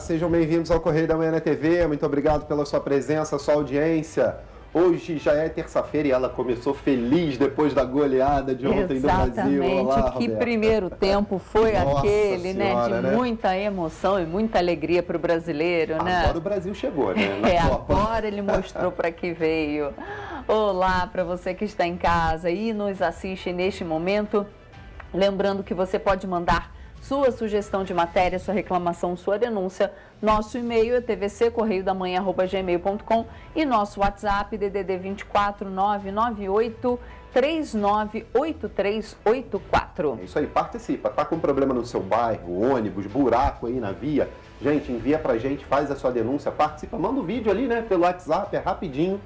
sejam bem-vindos ao Correio da Manhã na TV. Muito obrigado pela sua presença, sua audiência. Hoje já é terça-feira e ela começou feliz depois da goleada de ontem do Brasil. Olá, que Roberta. Primeiro tempo foi Nossa aquele, senhora, de muita emoção e muita alegria para o brasileiro, né? Agora o Brasil chegou, né? Na Copa. Agora ele mostrou para que veio. Olá para você que está em casa e nos assiste neste momento. Lembrando que você pode mandar sua sugestão de matéria, sua reclamação, sua denúncia. Nosso e-mail é tvccorreiodamanhã@gmail.com e nosso WhatsApp DDD 24 998 398384. É isso aí, participa. Tá com problema no seu bairro, ônibus, buraco aí na via? Gente, envia pra gente, faz a sua denúncia, participa, manda um vídeo ali, né, pelo WhatsApp, é rapidinho,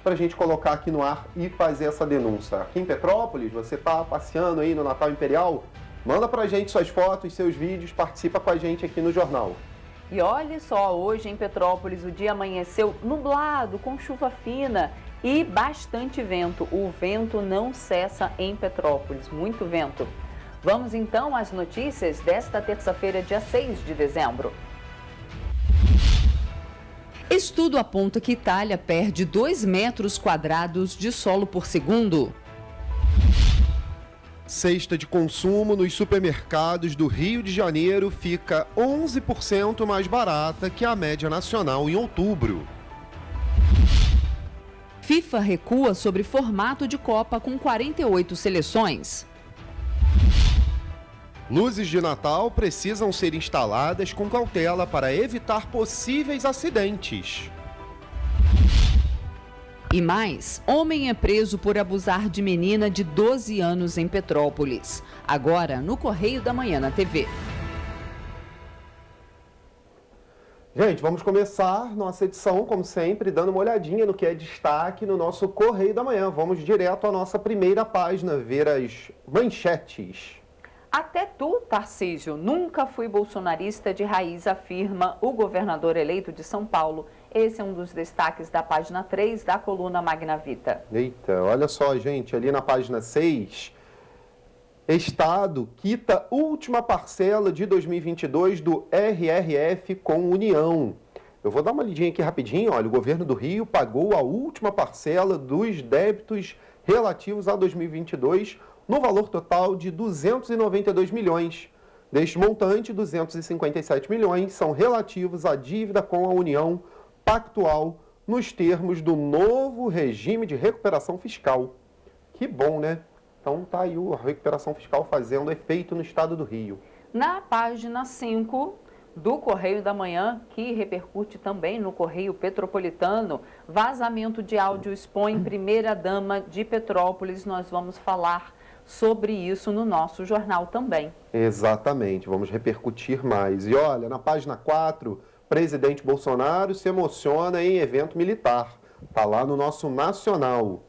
pra gente colocar aqui no ar e fazer essa denúncia. Aqui em Petrópolis, você tá passeando aí no Natal Imperial? Manda pra gente suas fotos, seus vídeos, participa com a gente aqui no jornal. E olha só, hoje em Petrópolis o dia amanheceu nublado, com chuva fina e bastante vento. O vento não cessa em Petrópolis, muito vento. Vamos então às notícias desta terça-feira, dia 6 de dezembro. Estudo aponta que Itália perde 2 metros quadrados de solo por segundo. Cesta de consumo nos supermercados do Rio de Janeiro fica 11% mais barata que a média nacional em outubro. FIFA recua sobre formato de Copa com 48 seleções. Luzes de Natal precisam ser instaladas com cautela para evitar possíveis acidentes. E mais, homem é preso por abusar de menina de 12 anos em Petrópolis. Agora, no Correio da Manhã na TV. Gente, vamos começar nossa edição, como sempre, dando uma olhadinha no que é destaque no nosso Correio da Manhã. Vamos direto à nossa primeira página, ver as manchetes. Até tu, Tarcísio, nunca fui bolsonarista de raiz, afirma o governador eleito de São Paulo. Esse é um dos destaques da página 3 da coluna Magna Vita. Eita, olha só, gente, ali na página 6, Estado quita última parcela de 2022 do RRF com União. Eu vou dar uma lidinha aqui rapidinho, olha, o governo do Rio pagou a última parcela dos débitos relativos a 2022 no valor total de 292 milhões. Deste montante, 257 milhões são relativos à dívida com a União pactual nos termos do novo regime de recuperação fiscal. Que bom, né? Então tá aí a recuperação fiscal fazendo efeito no estado do Rio. Na página 5 do Correio da Manhã, que repercute também no Correio Petropolitano, vazamento de áudio expõe primeira-dama de Petrópolis. Nós vamos falar sobre isso no nosso jornal também. Exatamente, vamos repercutir mais. E olha, na página 4, presidente Bolsonaro se emociona em evento militar. Está lá no nosso Nacional.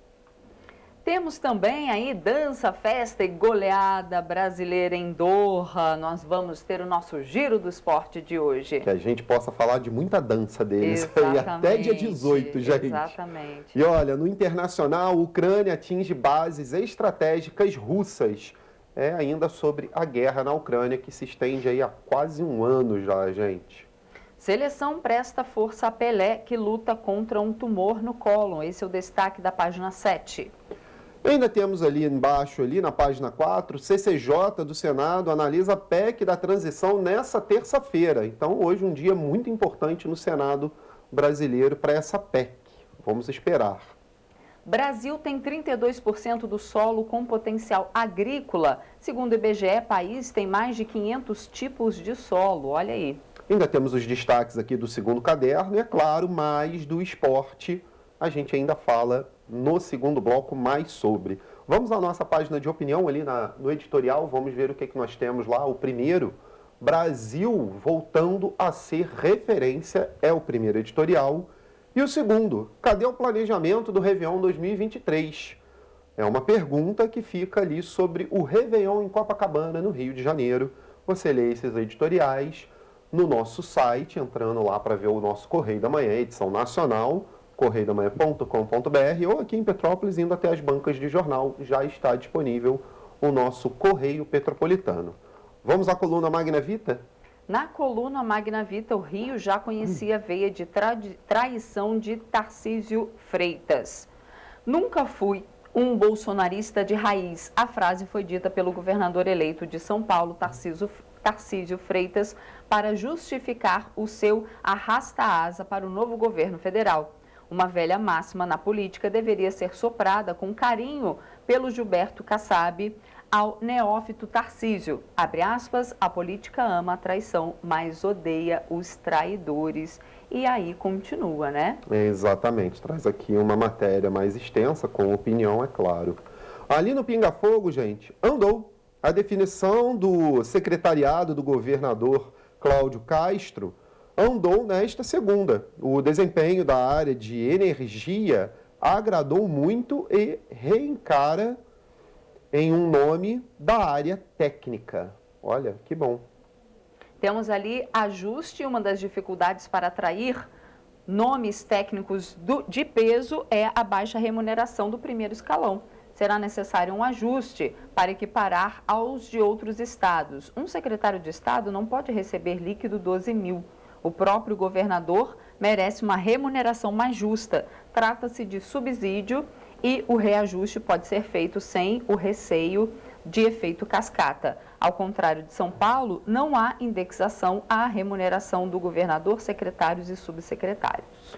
Temos também aí dança, festa e goleada brasileira em Doha. Nós vamos ter o nosso giro do esporte de hoje. Que a gente possa falar de muita dança deles. E até dia 18, gente. Exatamente. E olha, no internacional, Ucrânia atinge bases estratégicas russas. É ainda sobre a guerra na Ucrânia, que se estende aí há quase um ano já, gente. Seleção presta força a Pelé, que luta contra um tumor no cólon. Esse é o destaque da página 7. Ainda temos ali embaixo, ali na página 4, CCJ do Senado analisa a PEC da transição nessa terça-feira. Então, hoje um dia muito importante no Senado brasileiro para essa PEC. Vamos esperar. Brasil tem 32% do solo com potencial agrícola. Segundo o IBGE, país tem mais de 500 tipos de solo. Olha aí. Ainda temos os destaques aqui do segundo caderno e, é claro, mais do esporte. A gente ainda fala no segundo bloco mais sobre. Vamos à nossa página de opinião ali no editorial, vamos ver o que nós temos lá. O primeiro, Brasil voltando a ser referência, é o primeiro editorial. E o segundo, cadê o planejamento do Réveillon 2023? É uma pergunta que fica ali sobre o Réveillon em Copacabana, no Rio de Janeiro. Você lê esses editoriais no nosso site, entrando lá para ver o nosso Correio da Manhã, edição nacional, correiodamanhã.com.br, ou aqui em Petrópolis, indo até as bancas de jornal, já está disponível o nosso Correio Petropolitano. Vamos à coluna Magna Vita? Na coluna Magna Vita, o Rio já conhecia a veia de traição de Tarcísio Freitas. Nunca fui um bolsonarista de raiz. A frase foi dita pelo governador eleito de São Paulo, Tarcísio Freitas, para justificar o seu arrasta-asa para o novo governo federal. Uma velha máxima na política deveria ser soprada com carinho pelo Gilberto Kassab ao neófito Tarcísio. Abre aspas, a política ama a traição, mas odeia os traidores. E aí continua, né? Exatamente, traz aqui uma matéria mais extensa, com opinião, é claro. Ali no Pinga Fogo, gente, andou a definição do secretariado do governador Cláudio Castro, andou nesta segunda. O desempenho da área de energia agradou muito e reencara em um nome da área técnica. Olha, que bom. Temos ali ajuste. Uma das dificuldades para atrair nomes técnicos de peso é a baixa remuneração do primeiro escalão. Será necessário um ajuste para equiparar aos de outros estados. Um secretário de estado não pode receber líquido 12 mil. O próprio governador merece uma remuneração mais justa. Trata-se de subsídio e o reajuste pode ser feito sem o receio de efeito cascata. Ao contrário de São Paulo, não há indexação à remuneração do governador, secretários e subsecretários.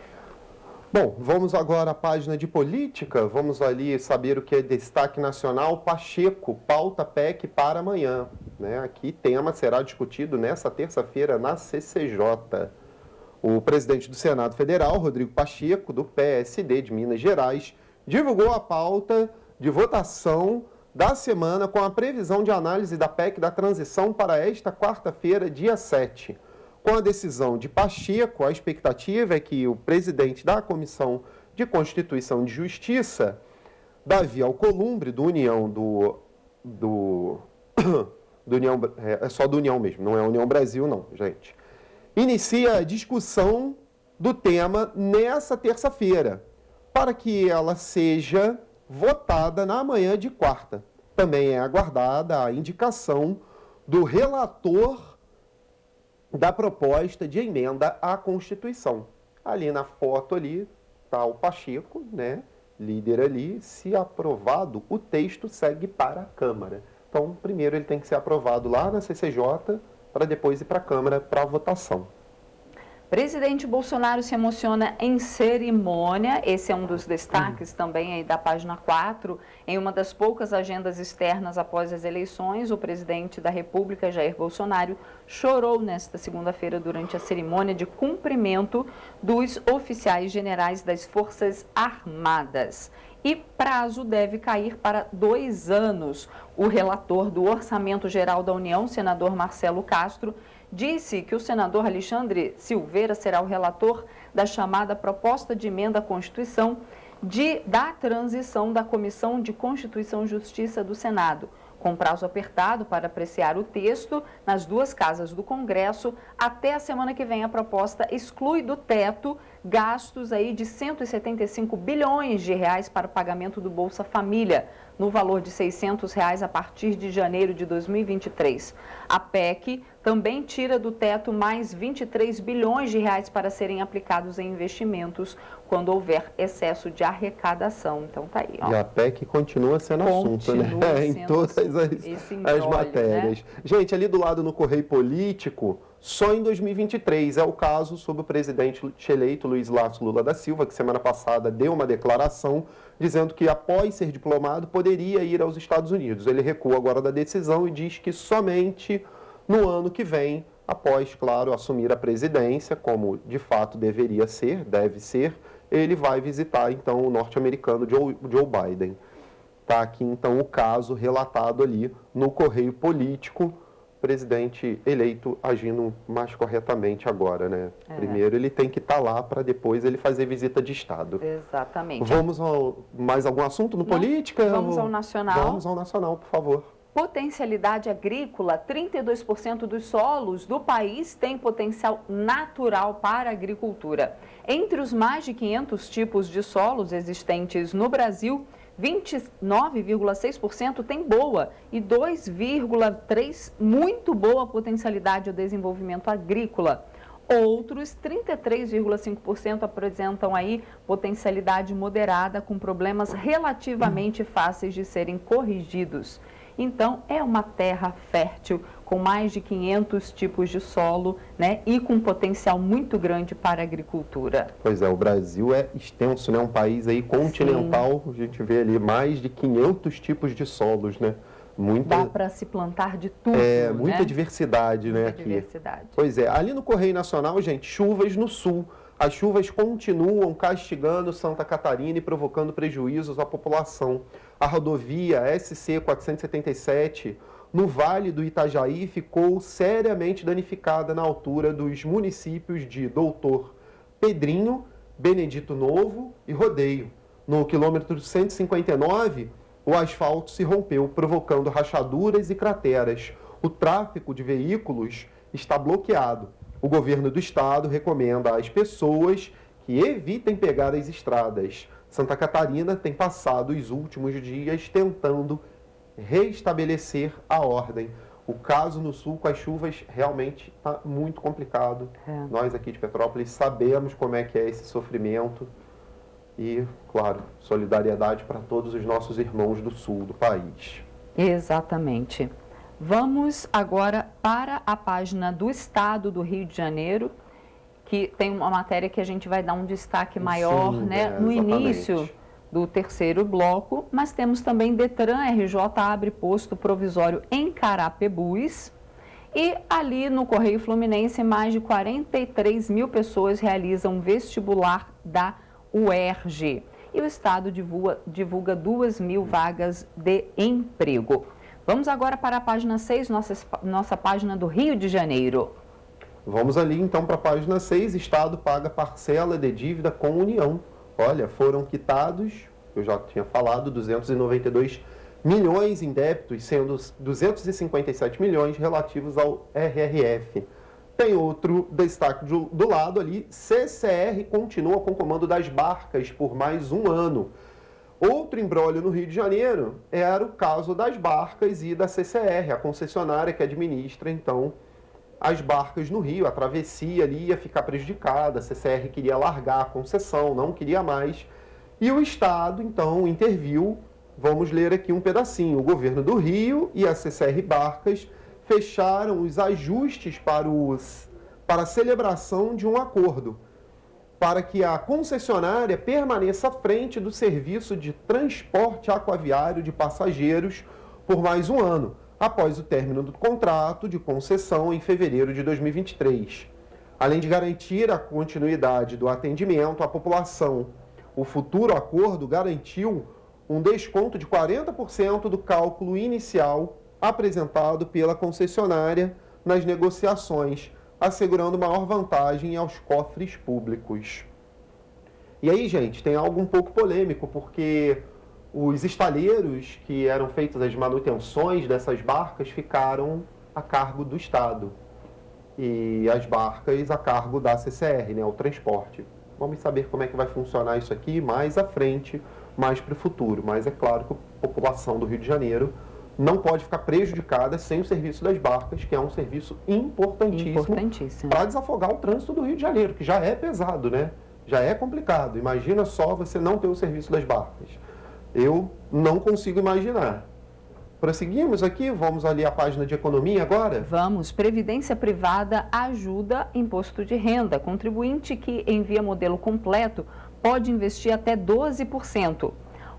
Bom, vamos agora à página de política. Vamos ali saber o que é destaque nacional. Pacheco, pauta PEC para amanhã. Aqui, tema será discutido nesta terça-feira na CCJ. O presidente do Senado Federal, Rodrigo Pacheco, do PSD de Minas Gerais, divulgou a pauta de votação da semana com a previsão de análise da PEC da transição para esta quarta-feira, dia 7. Com a decisão de Pacheco, a expectativa é que o presidente da Comissão de Constituição e Justiça, Davi Alcolumbre, do União é só do União mesmo, não é União Brasil não, gente, inicia a discussão do tema nessa terça-feira, para que ela seja votada na manhã de quarta. Também é aguardada a indicação do relator da proposta de emenda à Constituição. Ali na foto ali está o Pacheco, líder ali. Se aprovado, o texto segue para a Câmara. Então, primeiro ele tem que ser aprovado lá na CCJ, para depois ir para a Câmara para votação. Presidente Bolsonaro se emociona em cerimônia. Esse é um dos destaques também aí da página 4. Em uma das poucas agendas externas após as eleições, o presidente da República, Jair Bolsonaro, chorou nesta segunda-feira durante a cerimônia de cumprimento dos oficiais generais das Forças Armadas. E prazo deve cair para 2 anos. O relator do Orçamento Geral da União, senador Marcelo Castro, disse que o senador Alexandre Silveira será o relator da chamada proposta de emenda à Constituição da transição da Comissão de Constituição e Justiça do Senado, com prazo apertado para apreciar o texto nas 2 casas do Congresso. Até a semana que vem, a proposta exclui do teto gastos aí de 175 bilhões de reais para o pagamento do Bolsa Família, no valor de R$ 600 a partir de janeiro de 2023. A PEC também tira do teto mais 23 bilhões de reais para serem aplicados em investimentos quando houver excesso de arrecadação. Então tá aí, ó. E a PEC continua sendo assunto, em todas as matérias. Né? Gente, ali do lado no Correio Político, só em 2023 é o caso sobre o presidente eleito Luiz Inácio Lula da Silva, que semana passada deu uma declaração dizendo que após ser diplomado poderia ir aos Estados Unidos. Ele recua agora da decisão e diz que somente no ano que vem, após, claro, assumir a presidência, como de fato deveria ser, deve ser, ele vai visitar então o norte-americano Joe Biden. Está aqui então o caso relatado ali no Correio Político, presidente eleito agindo mais corretamente agora, Primeiro ele tem que estar lá para depois ele fazer visita de Estado. Exatamente. Vamos ao mais algum assunto no política? Vamos ao nacional. Vamos ao nacional, por favor. Potencialidade agrícola: 32% dos solos do país têm potencial natural para a agricultura. Entre os mais de 500 tipos de solos existentes no Brasil, 29,6% tem boa e 2,3% muito boa potencialidade ao desenvolvimento agrícola. Outros 33,5% apresentam aí potencialidade moderada com problemas relativamente fáceis de serem corrigidos. Então, é uma terra fértil com mais de 500 tipos de solo, né, e com potencial muito grande para a agricultura. Pois é, o Brasil é extenso, né? Um país aí continental, sim. A gente vê ali mais de 500 tipos de solos, né? Dá para se plantar de tudo, muita, né? Diversidade, né? Muita aqui. Diversidade. Pois é, ali no Correio Nacional, gente, chuvas no sul. As chuvas continuam castigando Santa Catarina e provocando prejuízos à população. A rodovia SC 477, no Vale do Itajaí, ficou seriamente danificada na altura dos municípios de Doutor Pedrinho, Benedito Novo e Rodeio. No quilômetro 159, o asfalto se rompeu, provocando rachaduras e crateras. O tráfego de veículos está bloqueado. O governo do estado recomenda às pessoas que evitem pegar as estradas. Santa Catarina tem passado os últimos dias tentando restabelecer a ordem. O caso no sul com as chuvas realmente está muito complicado. Nós aqui de Petrópolis sabemos como é que é esse sofrimento. E, claro, solidariedade para todos os nossos irmãos do sul do país. Exatamente. Vamos agora para a página do Estado do Rio de Janeiro, que tem uma matéria que a gente vai dar um destaque maior, sim, né, no início do terceiro bloco, mas temos também Detran RJ abre posto provisório em Carapebus. E ali no Correio Fluminense, mais de 43 mil pessoas realizam vestibular da UERJ. E o Estado divulga 2.000 vagas de emprego. Vamos agora para a página 6, nossa página do Rio de Janeiro. Vamos ali então para a página 6, Estado paga parcela de dívida com União. Olha, foram quitados, eu já tinha falado, 292 milhões em débitos, sendo 257 milhões relativos ao RRF. Tem outro destaque do lado ali, CCR continua com o comando das barcas por mais um ano. Outro imbróglio no Rio de Janeiro era o caso das barcas e da CCR, a concessionária que administra, então, as barcas no Rio. A travessia ali ia ficar prejudicada, a CCR queria largar a concessão, não queria mais. E o Estado, então, interviu. Vamos ler aqui um pedacinho. O governo do Rio e a CCR Barcas fecharam os ajustes para a celebração de um acordo, para que a concessionária permaneça à frente do serviço de transporte aquaviário de passageiros por mais um ano, após o término do contrato de concessão em fevereiro de 2023. Além de garantir a continuidade do atendimento à população, o futuro acordo garantiu um desconto de 40% do cálculo inicial apresentado pela concessionária nas negociações, assegurando maior vantagem aos cofres públicos. E aí, gente, tem algo um pouco polêmico, porque os estaleiros que eram feitas as manutenções dessas barcas ficaram a cargo do Estado. E as barcas a cargo da CCR, né, o transporte. Vamos saber como é que vai funcionar isso aqui mais à frente, mais para o futuro. Mas é claro que a população do Rio de Janeiro não pode ficar prejudicada sem o serviço das barcas, que é um serviço importantíssimo. Para desafogar o trânsito do Rio de Janeiro, que já é pesado, né? Já é complicado. Imagina só você não ter o serviço das barcas. Eu não consigo imaginar. Prosseguimos aqui, vamos ali à página de economia agora? Vamos. Previdência privada ajuda imposto de renda. Contribuinte que envia modelo completo pode investir até 12%.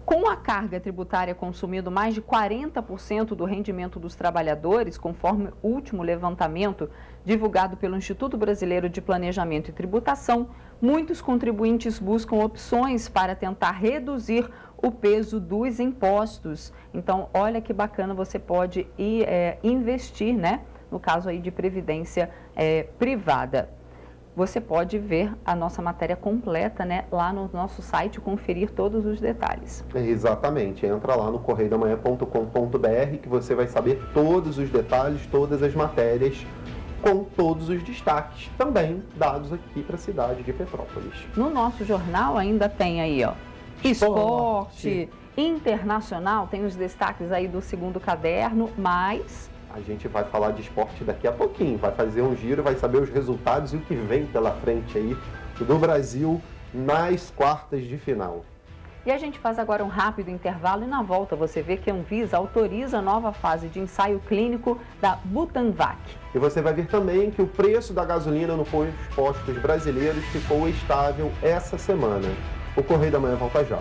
Com a carga tributária consumindo mais de 40% do rendimento dos trabalhadores, conforme o último levantamento divulgado pelo Instituto Brasileiro de Planejamento e Tributação, muitos contribuintes buscam opções para tentar reduzir o peso dos impostos. Então, olha que bacana, você pode ir investir, né? No caso aí de previdência privada. Você pode ver a nossa matéria completa, né, lá no nosso site, conferir todos os detalhes. Exatamente. Entra lá no correiodamanhã.com.br que você vai saber todos os detalhes, todas as matérias, com todos os destaques também dados aqui para a cidade de Petrópolis. No nosso jornal ainda tem aí, ó, Esporte internacional, tem os destaques aí do segundo caderno, mas... A gente vai falar de esporte daqui a pouquinho, vai fazer um giro, vai saber os resultados e o que vem pela frente aí do Brasil nas quartas de final. E a gente faz agora um rápido intervalo e na volta você vê que a Anvisa autoriza a nova fase de ensaio clínico da Butanvac. E você vai ver também que o preço da gasolina nos postos brasileiros ficou estável essa semana. O Correio da Manhã volta já.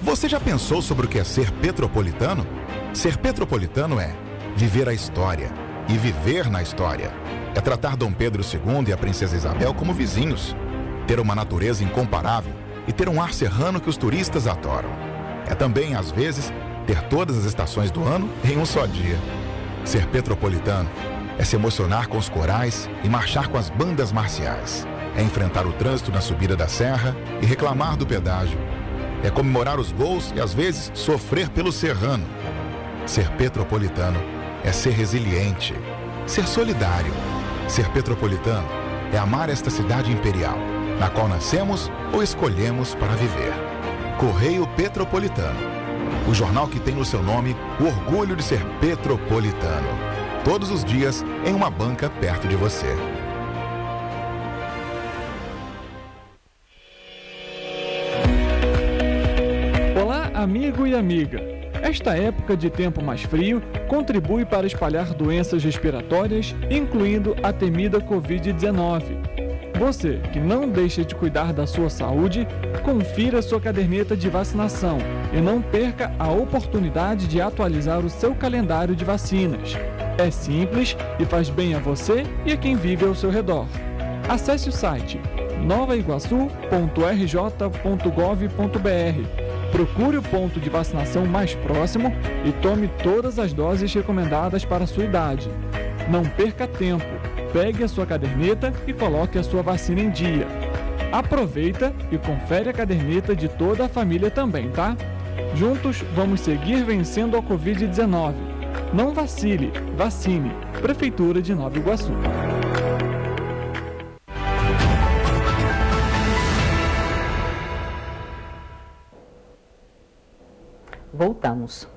Você já pensou sobre o que é ser petropolitano? Ser petropolitano é viver a história e viver na história. É tratar Dom Pedro II e a Princesa Isabel como vizinhos. Ter uma natureza incomparável e ter um ar serrano que os turistas adoram. É também, às vezes, ter todas as estações do ano em um só dia. Ser petropolitano é se emocionar com os corais e marchar com as bandas marciais. É enfrentar o trânsito na subida da serra e reclamar do pedágio. É comemorar os gols e, às vezes, sofrer pelo serrano. Ser petropolitano é ser resiliente, ser solidário. Ser petropolitano é amar esta cidade imperial, na qual nascemos ou escolhemos para viver. Correio Petropolitano, o jornal que tem no seu nome o orgulho de ser petropolitano. Todos os dias em uma banca perto de você. Olá, amigo e amiga. Esta época de tempo mais frio contribui para espalhar doenças respiratórias, incluindo a temida Covid-19. Você que não deixa de cuidar da sua saúde, confira sua caderneta de vacinação e não perca a oportunidade de atualizar o seu calendário de vacinas. É simples e faz bem a você e a quem vive ao seu redor. Acesse o site novaiguaçu.rj.gov.br. Procure o ponto de vacinação mais próximo e tome todas as doses recomendadas para a sua idade. Não perca tempo, pegue a sua caderneta e coloque a sua vacina em dia. Aproveita e confere a caderneta de toda a família também, tá? Juntos vamos seguir vencendo a Covid-19. Não vacile, vacine. Prefeitura de Nova Iguaçu. Voltamos.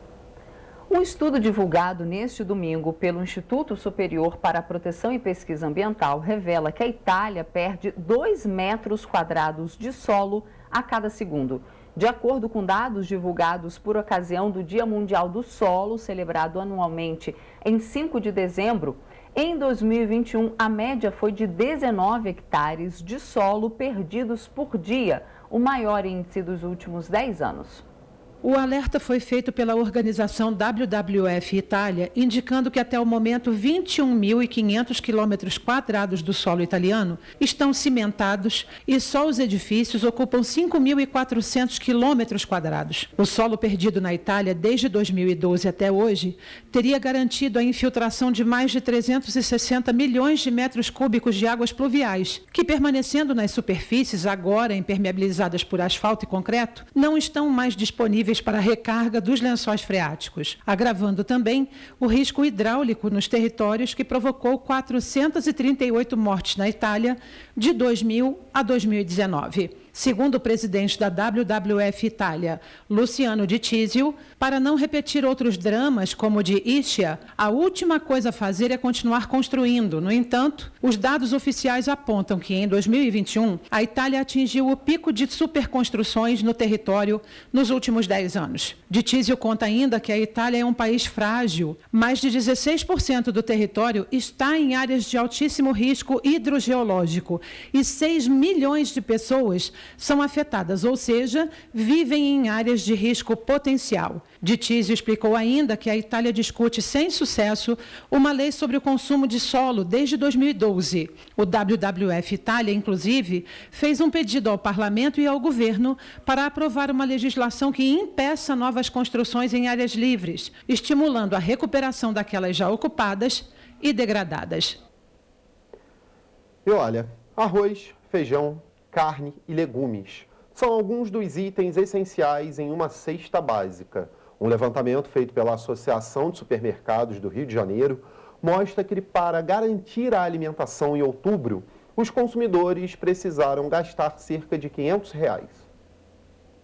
Um estudo divulgado neste domingo pelo Instituto Superior para a Proteção e Pesquisa Ambiental revela que a Itália perde 2 metros quadrados de solo a cada segundo. De acordo com dados divulgados por ocasião do Dia Mundial do Solo, celebrado anualmente em 5 de dezembro, em 2021 a média foi de 19 hectares de solo perdidos por dia, o maior índice dos últimos 10 anos. O alerta foi feito pela organização WWF Itália, indicando que até o momento 21.500 quilômetros quadrados do solo italiano estão cimentados e só os edifícios ocupam 5.400 quilômetros quadrados. O solo perdido na Itália desde 2012 até hoje teria garantido a infiltração de mais de 360 milhões de metros cúbicos de águas pluviais, que permanecendo nas superfícies agora impermeabilizadas por asfalto e concreto, não estão mais disponíveis para a recarga dos lençóis freáticos, agravando também o risco hidráulico nos territórios que provocou 438 mortes na Itália de 2000 a 2019. Segundo o presidente da WWF Itália, Luciano Di Tizio, para não repetir outros dramas como o de Ischia, a última coisa a fazer é continuar construindo. No entanto, os dados oficiais apontam que em 2021 a Itália atingiu o pico de superconstruções no território nos últimos 10 anos. Di Tizio conta ainda que a Itália é um país frágil. Mais de 16% do território está em áreas de altíssimo risco hidrogeológico e 6 milhões de pessoas são afetadas, ou seja, vivem em áreas de risco potencial. Di Tizio explicou ainda que a Itália discute sem sucesso uma lei sobre o consumo de solo desde 2012. O WWF Itália, inclusive, fez um pedido ao parlamento e ao governo para aprovar uma legislação que impeça novas construções em áreas livres, estimulando a recuperação daquelas já ocupadas e degradadas. E olha, arroz, feijão, carne e legumes são alguns dos itens essenciais em uma cesta básica. Um levantamento feito pela Associação de Supermercados do Rio de Janeiro mostra que para garantir a alimentação em outubro, os consumidores precisaram gastar cerca de R$ 500.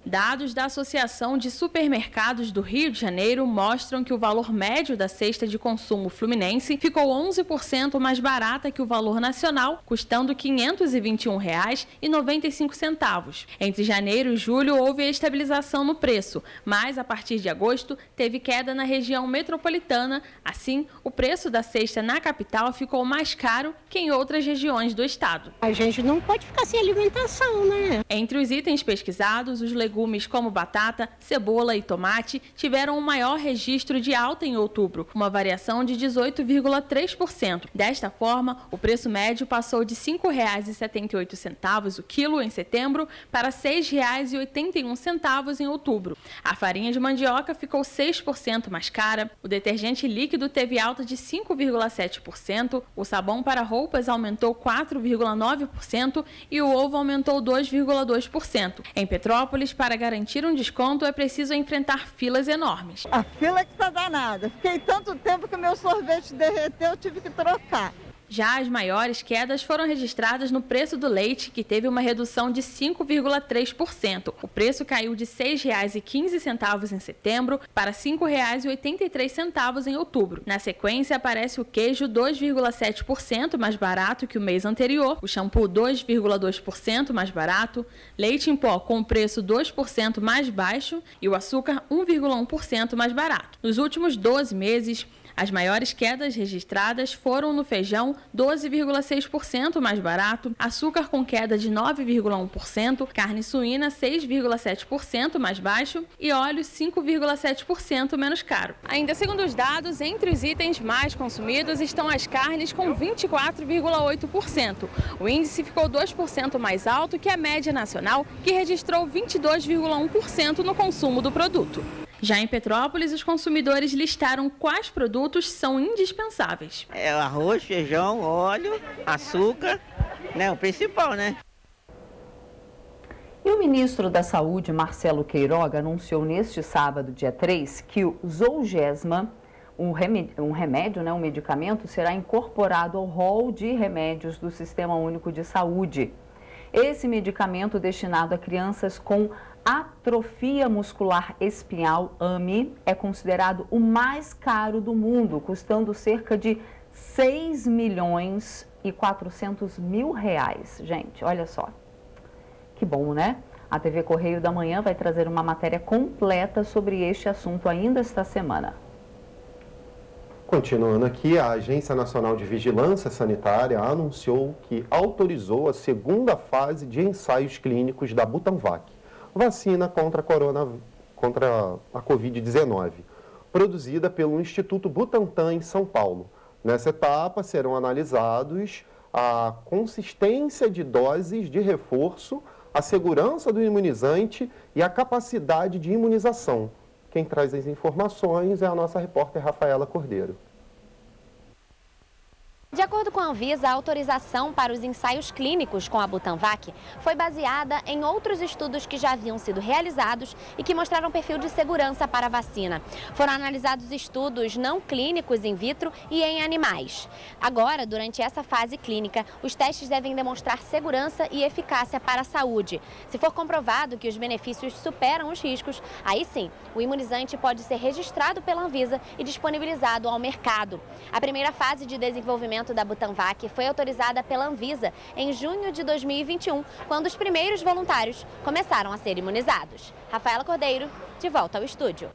Dados da Associação de Supermercados do Rio de Janeiro mostram que o valor médio da cesta de consumo fluminense ficou 11% mais barata que o valor nacional, custando R$ 521,95. Entre janeiro e julho houve estabilização no preço, mas a partir de agosto teve queda na região metropolitana. Assim, o preço da cesta na capital ficou mais caro que em outras regiões do estado. A gente não pode ficar sem alimentação, né? Entre os itens pesquisados, os legumes como batata, cebola e tomate tiveram o maior registro de alta em outubro, uma variação de 18,3%. Desta forma, o preço médio passou de R$ 5,78 o quilo em setembro para R$ 6,81 em outubro. A farinha de mandioca ficou 6% mais cara, o detergente líquido teve alta de 5,7%, o sabão para roupas aumentou 4,9% e o ovo aumentou 2,2%. Em Petrópolis, para garantir um desconto, é preciso enfrentar filas enormes. A fila que está danada. Fiquei tanto tempo que meu sorvete derreteu, eu tive que trocar. Já as maiores quedas foram registradas no preço do leite, que teve uma redução de 5,3%. O preço caiu de R$ 6,15 em setembro para R$ 5,83 em outubro. Na sequência, aparece o queijo 2,7% mais barato que o mês anterior, o shampoo 2,2% mais barato, leite em pó com preço 2% mais baixo e o açúcar 1,1% mais barato. Nos últimos 12 meses, as maiores quedas registradas foram no feijão, 12,6% mais barato, açúcar com queda de 9,1%, carne suína, 6,7% mais baixo e óleo, 5,7% menos caro. Ainda segundo os dados, entre os itens mais consumidos estão as carnes com 24,8%. O índice ficou 2% mais alto que a média nacional, que registrou 22,1% no consumo do produto. Já em Petrópolis, os consumidores listaram quais produtos são indispensáveis. É arroz, feijão, óleo, açúcar, né? O principal, né? E o ministro da Saúde, Marcelo Queiroga, anunciou neste sábado, dia 3, que o Zolgensma, um remédio, um medicamento, será incorporado ao rol de remédios do Sistema Único de Saúde. Esse medicamento, destinado a crianças com atrofia muscular espinhal, AMI, é considerado o mais caro do mundo, custando cerca de R$ 6.400.000. Gente, olha só. Que bom, né? A TV Correio da Manhã vai trazer uma matéria completa sobre este assunto ainda esta semana. Continuando aqui, a Agência Nacional de Vigilância Sanitária anunciou que autorizou a segunda fase de ensaios clínicos da Butanvac, vacina contra a Covid-19, produzida pelo Instituto Butantan em São Paulo. Nessa etapa serão analisados a consistência de doses de reforço, a segurança do imunizante e a capacidade de imunização. Quem traz as informações é a nossa repórter Rafaela Cordeiro. De acordo com a Anvisa, a autorização para os ensaios clínicos com a Butanvac foi baseada em outros estudos que já haviam sido realizados e que mostraram perfil de segurança para a vacina. Foram analisados estudos não clínicos in vitro e em animais. Agora, durante essa fase clínica, os testes devem demonstrar segurança e eficácia para a saúde. Se for comprovado que os benefícios superam os riscos, aí sim, o imunizante pode ser registrado pela Anvisa e disponibilizado ao mercado. A primeira fase de desenvolvimento da Butanvac foi autorizada pela Anvisa em junho de 2021, quando os primeiros voluntários começaram a ser imunizados. Rafaela Cordeiro, de volta ao estúdio.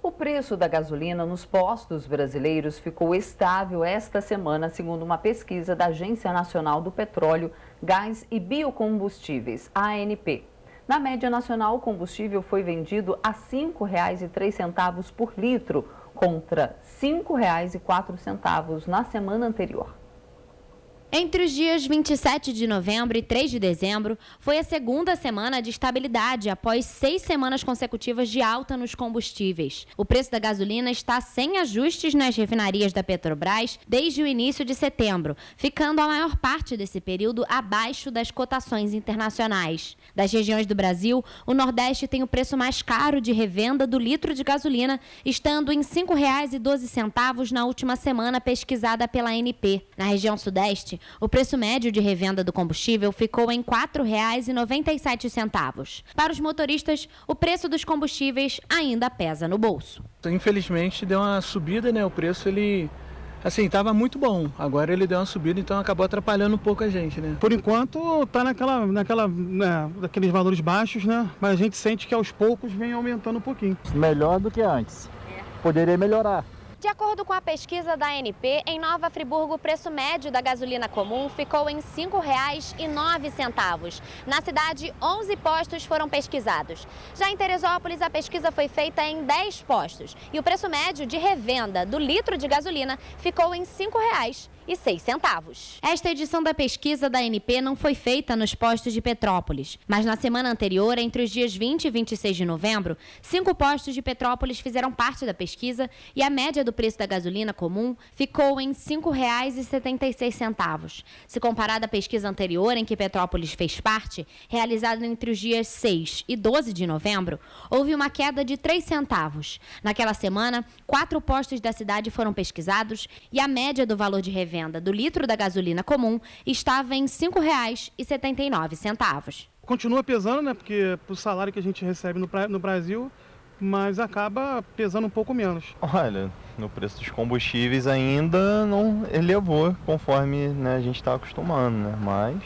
O preço da gasolina nos postos brasileiros ficou estável esta semana, segundo uma pesquisa da Agência Nacional do Petróleo, Gás e Biocombustíveis, ANP. Na média nacional, o combustível foi vendido a R$ 5,03 por litro, contra R$ 5,04 na semana anterior. Entre os dias 27 de novembro e 3 de dezembro, foi a segunda semana de estabilidade após 6 semanas consecutivas de alta nos combustíveis. O preço da gasolina está sem ajustes nas refinarias da Petrobras desde o início de setembro, ficando a maior parte desse período abaixo das cotações internacionais. Das regiões do Brasil, o Nordeste tem o preço mais caro de revenda do litro de gasolina, estando em R$ 5,12 na última semana pesquisada pela ANP. Na região Sudeste, o preço médio de revenda do combustível ficou em R$ 4,97. Para os motoristas, o preço dos combustíveis ainda pesa no bolso. Infelizmente deu uma subida, né? O preço estava muito bom. Agora ele deu uma subida, então acabou atrapalhando um pouco a gente, né? Por enquanto está naqueles valores baixos, né? Mas a gente sente que aos poucos vem aumentando um pouquinho. Melhor do que antes. Poderia melhorar. De acordo com a pesquisa da ANP, em Nova Friburgo, o preço médio da gasolina comum ficou em R$ 5,09. Na cidade, 11 postos foram pesquisados. Já em Teresópolis, a pesquisa foi feita em 10 postos. E o preço médio de revenda do litro de gasolina ficou em R$ 5,06. Esta edição da pesquisa da ANP não foi feita nos postos de Petrópolis, mas na semana anterior, entre os dias 20 e 26 de novembro, 5 postos de Petrópolis fizeram parte da pesquisa e a média do preço da gasolina comum ficou em R$ 5,76. Se comparada à pesquisa anterior, em que Petrópolis fez parte, realizada entre os dias 6 e 12 de novembro, houve uma queda de 3 centavos. Naquela semana, 4 postos da cidade foram pesquisados e a média do valor de revenda do litro da gasolina comum estava em R$ 5,79. Continua pesando, né? Porque o salário que a gente recebe no Brasil, mas acaba pesando um pouco menos. Olha, no preço dos combustíveis ainda não elevou conforme, né, a gente está acostumando, né? Mas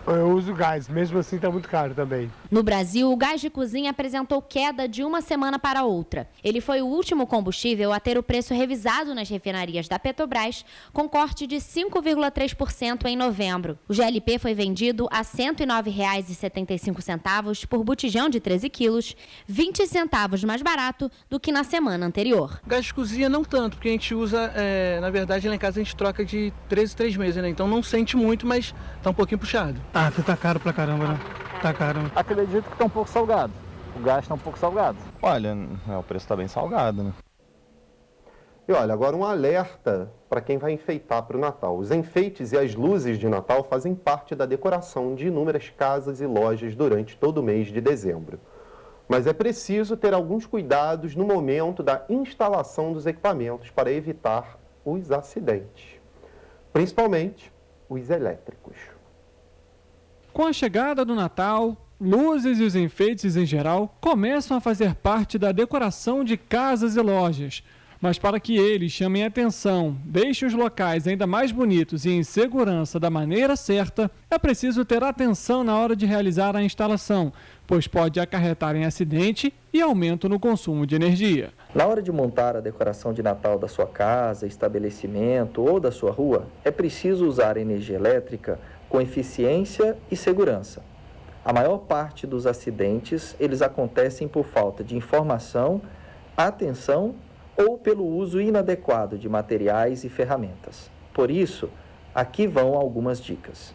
eu uso gás, mesmo assim está muito caro também. No Brasil, o gás de cozinha apresentou queda de uma semana para outra. Ele foi o último combustível a ter o preço revisado nas refinarias da Petrobras, com corte de 5,3% em novembro. O GLP foi vendido a R$ 109,75 por botijão de 13 quilos, 20 centavos mais barato do que na semana anterior. Gás de cozinha não tanto, porque a gente usa, na verdade, lá em casa a gente troca de 3 em 3 meses, né? Então não sente muito, mas está um pouquinho puxado. Ah, tá caro pra caramba, né? Tá caro. Acredito que tá um pouco salgado. O gás tá um pouco salgado. Olha, o preço tá bem salgado, né? E olha, agora um alerta para quem vai enfeitar para o Natal. Os enfeites e as luzes de Natal fazem parte da decoração de inúmeras casas e lojas durante todo o mês de dezembro. Mas é preciso ter alguns cuidados no momento da instalação dos equipamentos para evitar os acidentes, principalmente os elétricos. Com a chegada do Natal, luzes e os enfeites em geral começam a fazer parte da decoração de casas e lojas. Mas para que eles chamem atenção, deixem os locais ainda mais bonitos e em segurança da maneira certa, é preciso ter atenção na hora de realizar a instalação, pois pode acarretar em acidente e aumento no consumo de energia. Na hora de montar a decoração de Natal da sua casa, estabelecimento ou da sua rua, é preciso usar energia elétrica com eficiência e segurança. A maior parte dos acidentes, eles acontecem por falta de informação, atenção ou pelo uso inadequado de materiais e ferramentas. Por isso, aqui vão algumas dicas.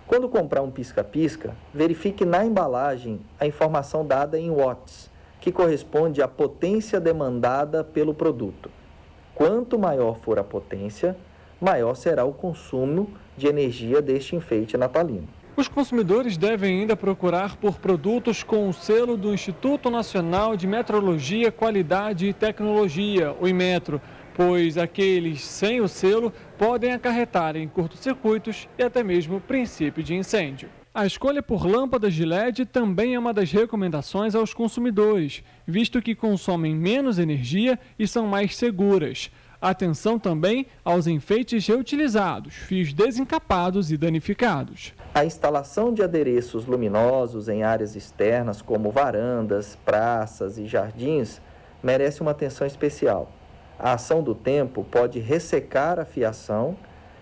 Quando comprar um pisca-pisca, verifique na embalagem a informação dada em watts, que corresponde à potência demandada pelo produto. Quanto maior for a potência, maior será o consumo de energia deste enfeite natalino. Os consumidores devem ainda procurar por produtos com o selo do Instituto Nacional de Metrologia, Qualidade e Tecnologia, o Inmetro, pois aqueles sem o selo podem acarretar em curtos-circuitos e até mesmo princípio de incêndio. A escolha por lâmpadas de LED também é uma das recomendações aos consumidores, visto que consomem menos energia e são mais seguras. Atenção também aos enfeites reutilizados, fios desencapados e danificados. A instalação de adereços luminosos em áreas externas, como varandas, praças e jardins, merece uma atenção especial. A ação do tempo pode ressecar a fiação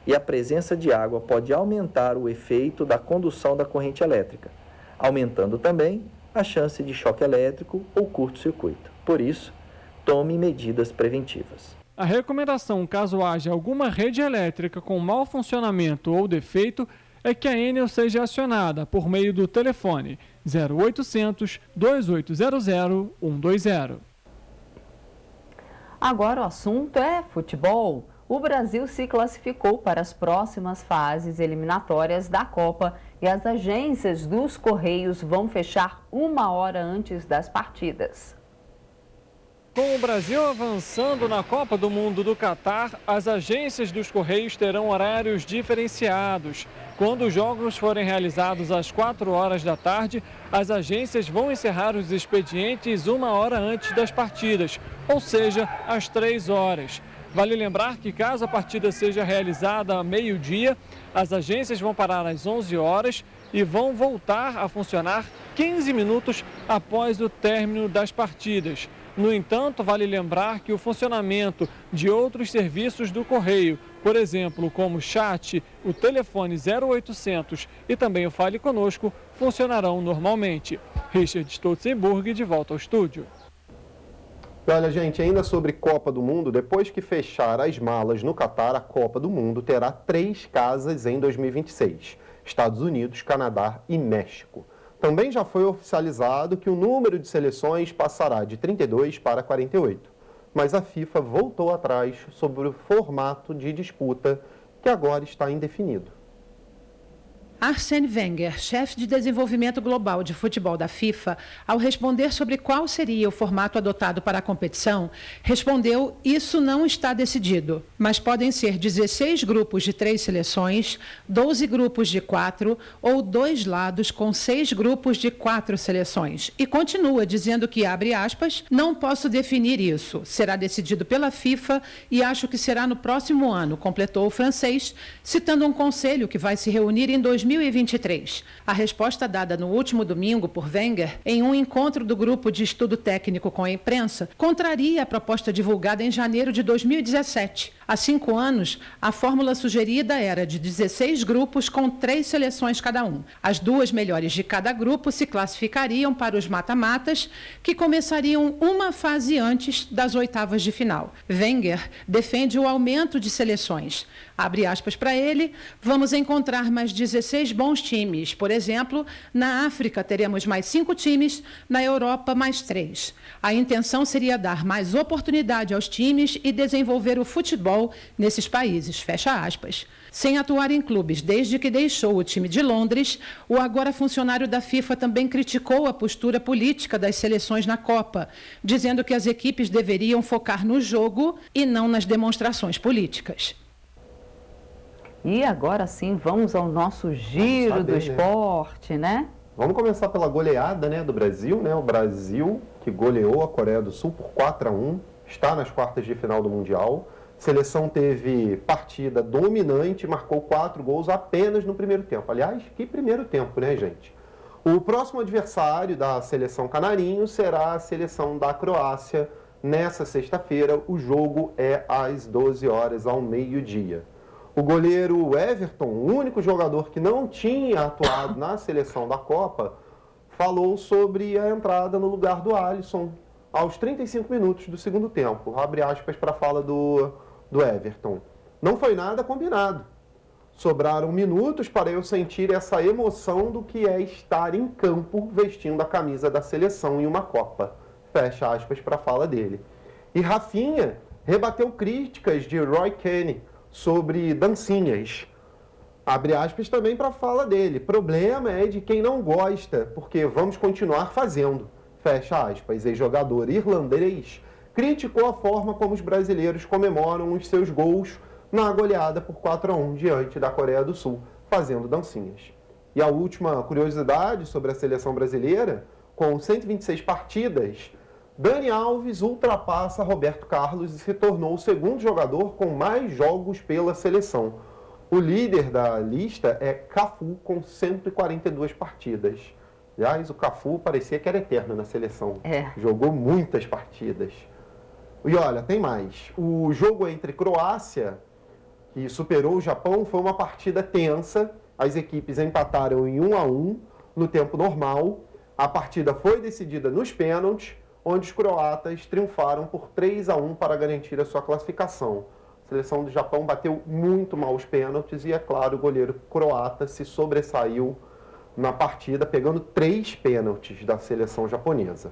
e a presença de água pode aumentar o efeito da condução da corrente elétrica, aumentando também a chance de choque elétrico ou curto-circuito. Por isso, tome medidas preventivas. A recomendação, caso haja alguma rede elétrica com mau funcionamento ou defeito, é que a Enel seja acionada por meio do telefone 0800 2800 120. Agora o assunto é futebol. O Brasil se classificou para as próximas fases eliminatórias da Copa e as agências dos Correios vão fechar 1 hora antes das partidas. Com o Brasil avançando na Copa do Mundo do Catar, as agências dos Correios terão horários diferenciados. Quando os jogos forem realizados às 4 horas da tarde, as agências vão encerrar os expedientes 1 hora antes das partidas, ou seja, às 3 horas. Vale lembrar que caso a partida seja realizada a meio-dia, as agências vão parar às 11 horas e vão voltar a funcionar 15 minutos após o término das partidas. No entanto, vale lembrar que o funcionamento de outros serviços do Correio, por exemplo, como o chat, o telefone 0800 e também o Fale Conosco, funcionarão normalmente. Richard Stolzenburg, de volta ao estúdio. E olha, gente, ainda sobre Copa do Mundo, depois que fechar as malas no Catar, a Copa do Mundo terá 3 casas em 2026. Estados Unidos, Canadá e México. Também já foi oficializado que o número de seleções passará de 32 para 48. Mas a FIFA voltou atrás sobre o formato de disputa, que agora está indefinido. Arsène Wenger, chefe de desenvolvimento global de futebol da FIFA, ao responder sobre qual seria o formato adotado para a competição, respondeu: isso não está decidido, mas podem ser 16 grupos de 3 seleções, 12 grupos de 4 ou 2 lados com 6 grupos de 4 seleções. E continua dizendo que, abre aspas, não posso definir isso, será decidido pela FIFA e acho que será no próximo ano, completou o francês, citando um conselho que vai se reunir em 2023. A resposta dada no último domingo por Wenger, em um encontro do grupo de estudo técnico com a imprensa, contraria a proposta divulgada em janeiro de 2017. Há 5 anos, a fórmula sugerida era de 16 grupos com 3 seleções cada um. As 2 melhores de cada grupo se classificariam para os mata-matas, que começariam uma fase antes das oitavas de final. Wenger defende o aumento de seleções. Abre aspas para ele, vamos encontrar mais 16 bons times. Por exemplo, na África teremos mais 5 times, na Europa mais 3. A intenção seria dar mais oportunidade aos times e desenvolver o futebol nesses países, fecha aspas. Sem atuar em clubes desde que deixou o time de Londres, o agora funcionário da FIFA também criticou a postura política das seleções na Copa, dizendo que as equipes deveriam focar no jogo e não nas demonstrações políticas. E agora sim, vamos ao nosso giro do esporte, né? Vamos começar pela goleada, né, do Brasil, né? O Brasil, que goleou a Coreia do Sul por 4-1, está nas quartas de final do Mundial. A seleção teve partida dominante, marcou 4 gols apenas no primeiro tempo. Aliás, que primeiro tempo, né, gente? O próximo adversário da seleção canarinho será a seleção da Croácia. Nessa sexta-feira, o jogo é às 12 horas, ao meio-dia. O goleiro Everton, o único jogador que não tinha atuado na seleção da Copa, falou sobre a entrada no lugar do Alisson aos 35 minutos do segundo tempo. Abre aspas para a fala do Everton. Não foi nada combinado. Sobraram minutos para eu sentir essa emoção do que é estar em campo vestindo a camisa da seleção em uma Copa. Fecha aspas para a fala dele. E Rafinha rebateu críticas de Roy Keane sobre dancinhas. Abre aspas também para a fala dele. Problema é de quem não gosta, porque vamos continuar fazendo. Fecha aspas. Ex-jogador irlandês criticou a forma como os brasileiros comemoram os seus gols na goleada por 4-1 diante da Coreia do Sul, fazendo dancinhas. E a última curiosidade sobre a seleção brasileira, com 126 partidas, Dani Alves ultrapassa Roberto Carlos e se tornou o segundo jogador com mais jogos pela seleção. O líder da lista é Cafu, com 142 partidas. Aliás, o Cafu parecia que era eterno na seleção. Jogou muitas partidas. E olha, tem mais. O jogo entre Croácia, que superou o Japão, foi uma partida tensa. As equipes empataram em 1-1 no tempo normal. A partida foi decidida nos pênaltis. onde os croatas triunfaram por 3-1 para garantir a sua classificação. A seleção do Japão bateu muito mal os pênaltis e, é claro, o goleiro croata se sobressaiu na partida, pegando 3 pênaltis da seleção japonesa.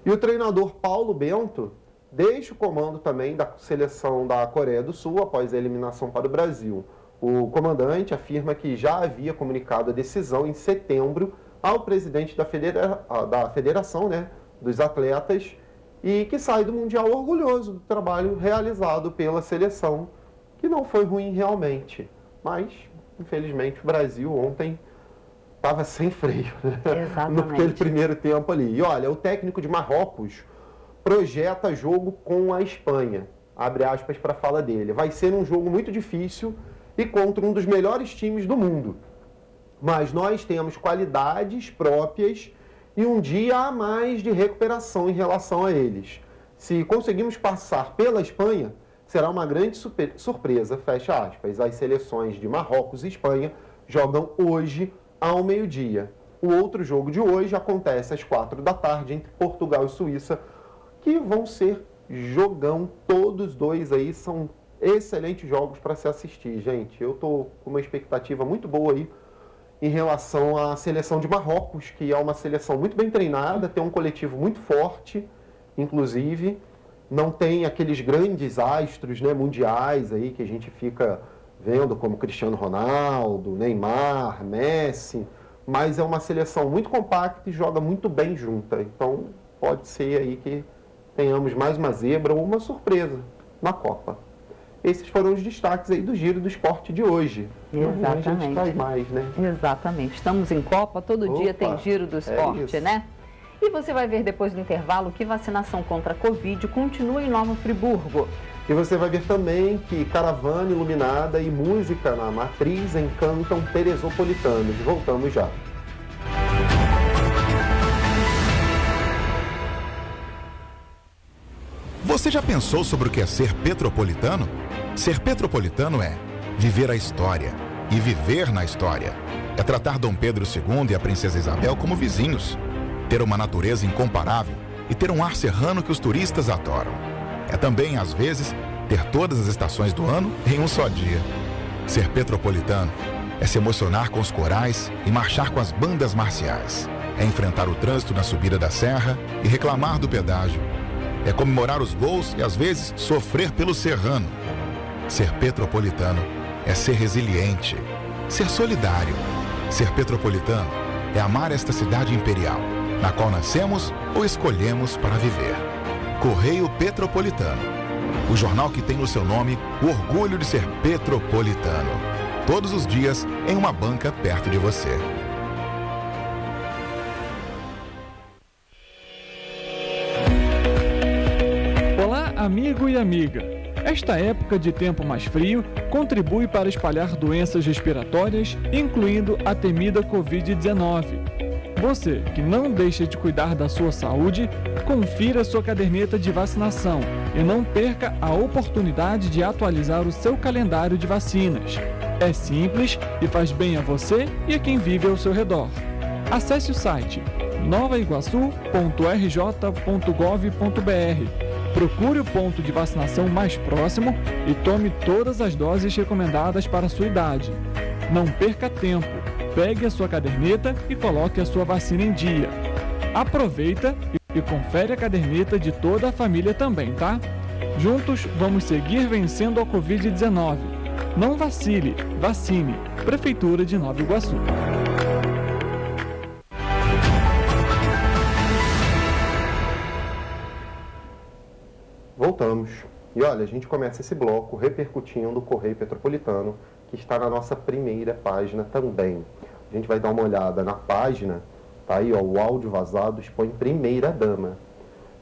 E o treinador Paulo Bento deixa o comando também da seleção da Coreia do Sul após a eliminação para o Brasil. O comandante afirma que já havia comunicado a decisão em setembro ao presidente da federação, né, dos atletas, e que sai do Mundial orgulhoso do trabalho realizado pela seleção, que não foi ruim realmente. Mas, infelizmente, o Brasil ontem estava sem freio, né? Naquele primeiro tempo ali. E olha, o técnico de Marrocos projeta jogo com a Espanha. Abre aspas para a fala dele. Vai ser um jogo muito difícil e contra um dos melhores times do mundo. Mas nós temos qualidades próprias e um dia a mais de recuperação em relação a eles. Se conseguimos passar pela Espanha, será uma grande surpresa, fecha aspas. As seleções de Marrocos e Espanha jogam hoje ao meio-dia. O outro jogo de hoje acontece às 4 da tarde entre Portugal e Suíça, que vão ser jogão. Todos dois aí são excelentes jogos para se assistir, gente. Eu estou com uma expectativa muito boa aí em relação à seleção de Marrocos, que é uma seleção muito bem treinada, tem um coletivo muito forte, inclusive, não tem aqueles grandes astros, né, mundiais aí que a gente fica vendo como Cristiano Ronaldo, Neymar, Messi, mas é uma seleção muito compacta e joga muito bem junta. Então pode ser aí que tenhamos mais uma zebra ou uma surpresa na Copa. Esses foram os destaques aí do Giro do Esporte de hoje. Exatamente. A gente traz mais, né? Exatamente. Estamos em Copa, todo dia tem Giro do Esporte, né? E você vai ver depois do intervalo que vacinação contra a Covid continua em Nova Friburgo. E você vai ver também que caravana iluminada e música na matriz encantam teresopolitanos. Voltamos já. Você já pensou sobre o que é ser petropolitano? Ser petropolitano é viver a história e viver na história. É tratar Dom Pedro II e a Princesa Isabel como vizinhos. Ter uma natureza incomparável e ter um ar serrano que os turistas adoram. É também, às vezes, ter todas as estações do ano em um só dia. Ser petropolitano é se emocionar com os corais e marchar com as bandas marciais. É enfrentar o trânsito na subida da serra e reclamar do pedágio. É comemorar os gols e, às vezes, sofrer pelo serrano. Ser petropolitano é ser resiliente, ser solidário. Ser petropolitano é amar esta cidade imperial, na qual nascemos ou escolhemos para viver. Correio Petropolitano, o jornal que tem no seu nome o orgulho de ser petropolitano. Todos os dias em uma banca perto de você. Olá, amigo e amiga. Esta época de tempo mais frio contribui para espalhar doenças respiratórias, incluindo a temida Covid-19. Você que não deixa de cuidar da sua saúde, confira sua caderneta de vacinação e não perca a oportunidade de atualizar o seu calendário de vacinas. É simples e faz bem a você e a quem vive ao seu redor. Acesse o site novaiguaçu.rj.gov.br. Procure o ponto de vacinação mais próximo e tome todas as doses recomendadas para a sua idade. Não perca tempo. Pegue a sua caderneta e coloque a sua vacina em dia. Aproveita e confere a caderneta de toda a família também, tá? Juntos vamos seguir vencendo a Covid-19. Não vacile, vacine. Prefeitura de Nova Iguaçu. Voltamos. E olha, a gente começa esse bloco repercutindo o Correio Petropolitano, que está na nossa primeira página também. A gente vai dar uma olhada na página, tá aí, ó, o áudio vazado expõe primeira-dama.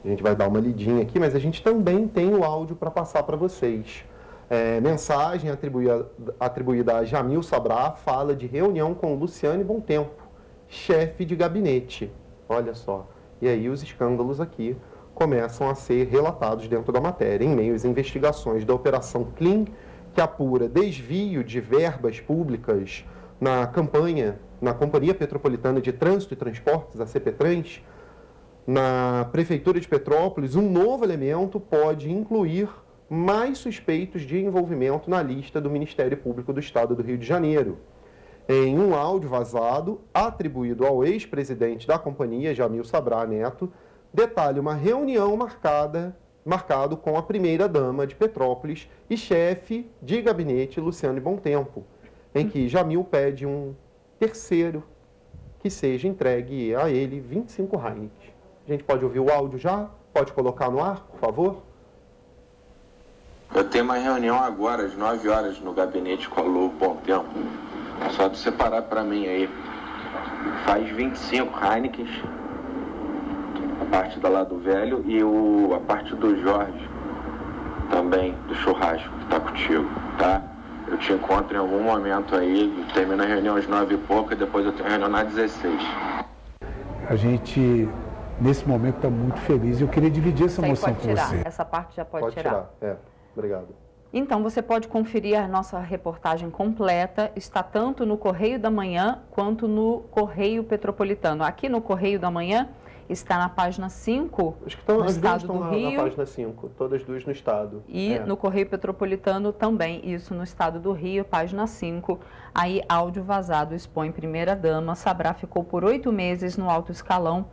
A gente vai dar uma lidinha aqui, mas a gente também tem o áudio para passar para vocês. Mensagem atribuída a Jamil Sabrá fala de reunião com Luciane Bontempo, chefe de gabinete. Olha só. E aí os escândalos aqui começam a ser relatados dentro da matéria, em meio às investigações da Operação Clean, que apura desvio de verbas públicas na Companhia Petropolitana de Trânsito e Transportes, a CPTrans. Na Prefeitura de Petrópolis, um novo elemento pode incluir mais suspeitos de envolvimento na lista do Ministério Público do Estado do Rio de Janeiro. Em um áudio vazado, atribuído ao ex-presidente da companhia, Jamil Sabrá Neto, detalha uma reunião marcado com a primeira-dama de Petrópolis e chefe de gabinete, Luciane Bontempo, em que Jamil pede um terceiro que seja entregue a ele 25 Heineken. A gente pode ouvir o áudio já? Pode colocar no ar, por favor? Eu tenho uma reunião agora, às 9 horas, no gabinete com a Lu Bontempo. Só de separar para mim aí. Faz 25 Heineken, a parte da lá do velho, e a parte do Jorge, também, do churrasco, que tá contigo, tá? Eu te encontro em algum momento aí, termino a reunião às 9 e pouco, e depois eu tenho a reunião às 16. A gente, nesse momento, está muito feliz. Eu queria dividir essa emoção com você. Essa parte já pode tirar. Obrigado. Então, você pode conferir a nossa reportagem completa, está tanto no Correio da Manhã quanto no Correio Petropolitano. Aqui no Correio da Manhã está na página 5, no estado do Rio. Na página 5, todas duas no estado. E no Correio Petropolitano também, isso no estado do Rio, página 5. Aí, áudio vazado expõe primeira-dama. Sabrá ficou por 8 meses no alto escalão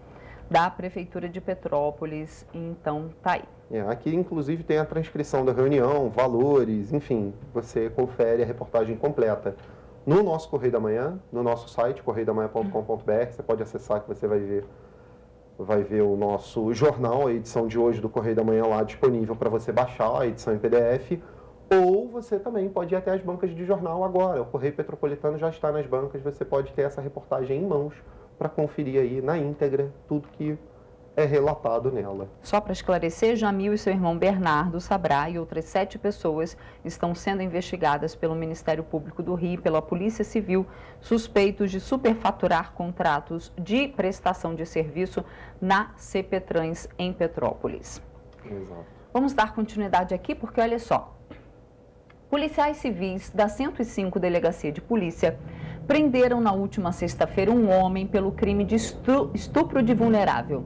da Prefeitura de Petrópolis. Então, tá aí. Aqui, inclusive, tem a transcrição da reunião, valores, enfim, você confere a reportagem completa no nosso Correio da Manhã, no nosso site, correiodamanhã.com.br. Você pode acessar que você vai ver o nosso jornal, a edição de hoje do Correio da Manhã lá disponível para você baixar a edição em PDF, ou você também pode ir até as bancas de jornal agora. O Correio Petropolitano já está nas bancas, você pode ter essa reportagem em mãos para conferir aí na íntegra tudo que é relatado nela. Só para esclarecer, Jamil e seu irmão Bernardo Sabrá e outras 7 pessoas estão sendo investigadas pelo Ministério Público do Rio e pela Polícia Civil, suspeitos de superfaturar contratos de prestação de serviço na CPTrans em Petrópolis. Exato. Vamos dar continuidade aqui porque, olha só, policiais civis da 105 Delegacia de Polícia prenderam na última sexta-feira um homem pelo crime de estupro de vulnerável.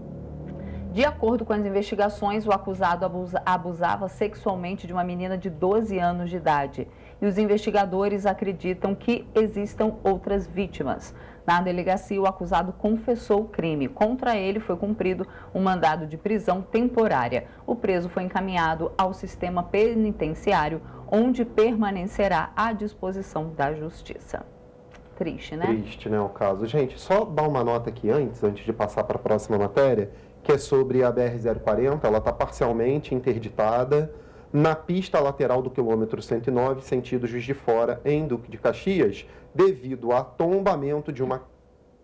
De acordo com as investigações, o acusado abusava sexualmente de uma menina de 12 anos de idade. E os investigadores acreditam que existam outras vítimas. Na delegacia, o acusado confessou o crime. Contra ele foi cumprido um mandado de prisão temporária. O preso foi encaminhado ao sistema penitenciário, onde permanecerá à disposição da justiça. Triste, né? Triste, né, o caso. Gente, só dar uma nota aqui antes de passar para a próxima matéria, que é sobre a BR-040, ela está parcialmente interditada na pista lateral do quilômetro 109, sentido Juiz de Fora, em Duque de Caxias, devido a tombamento de uma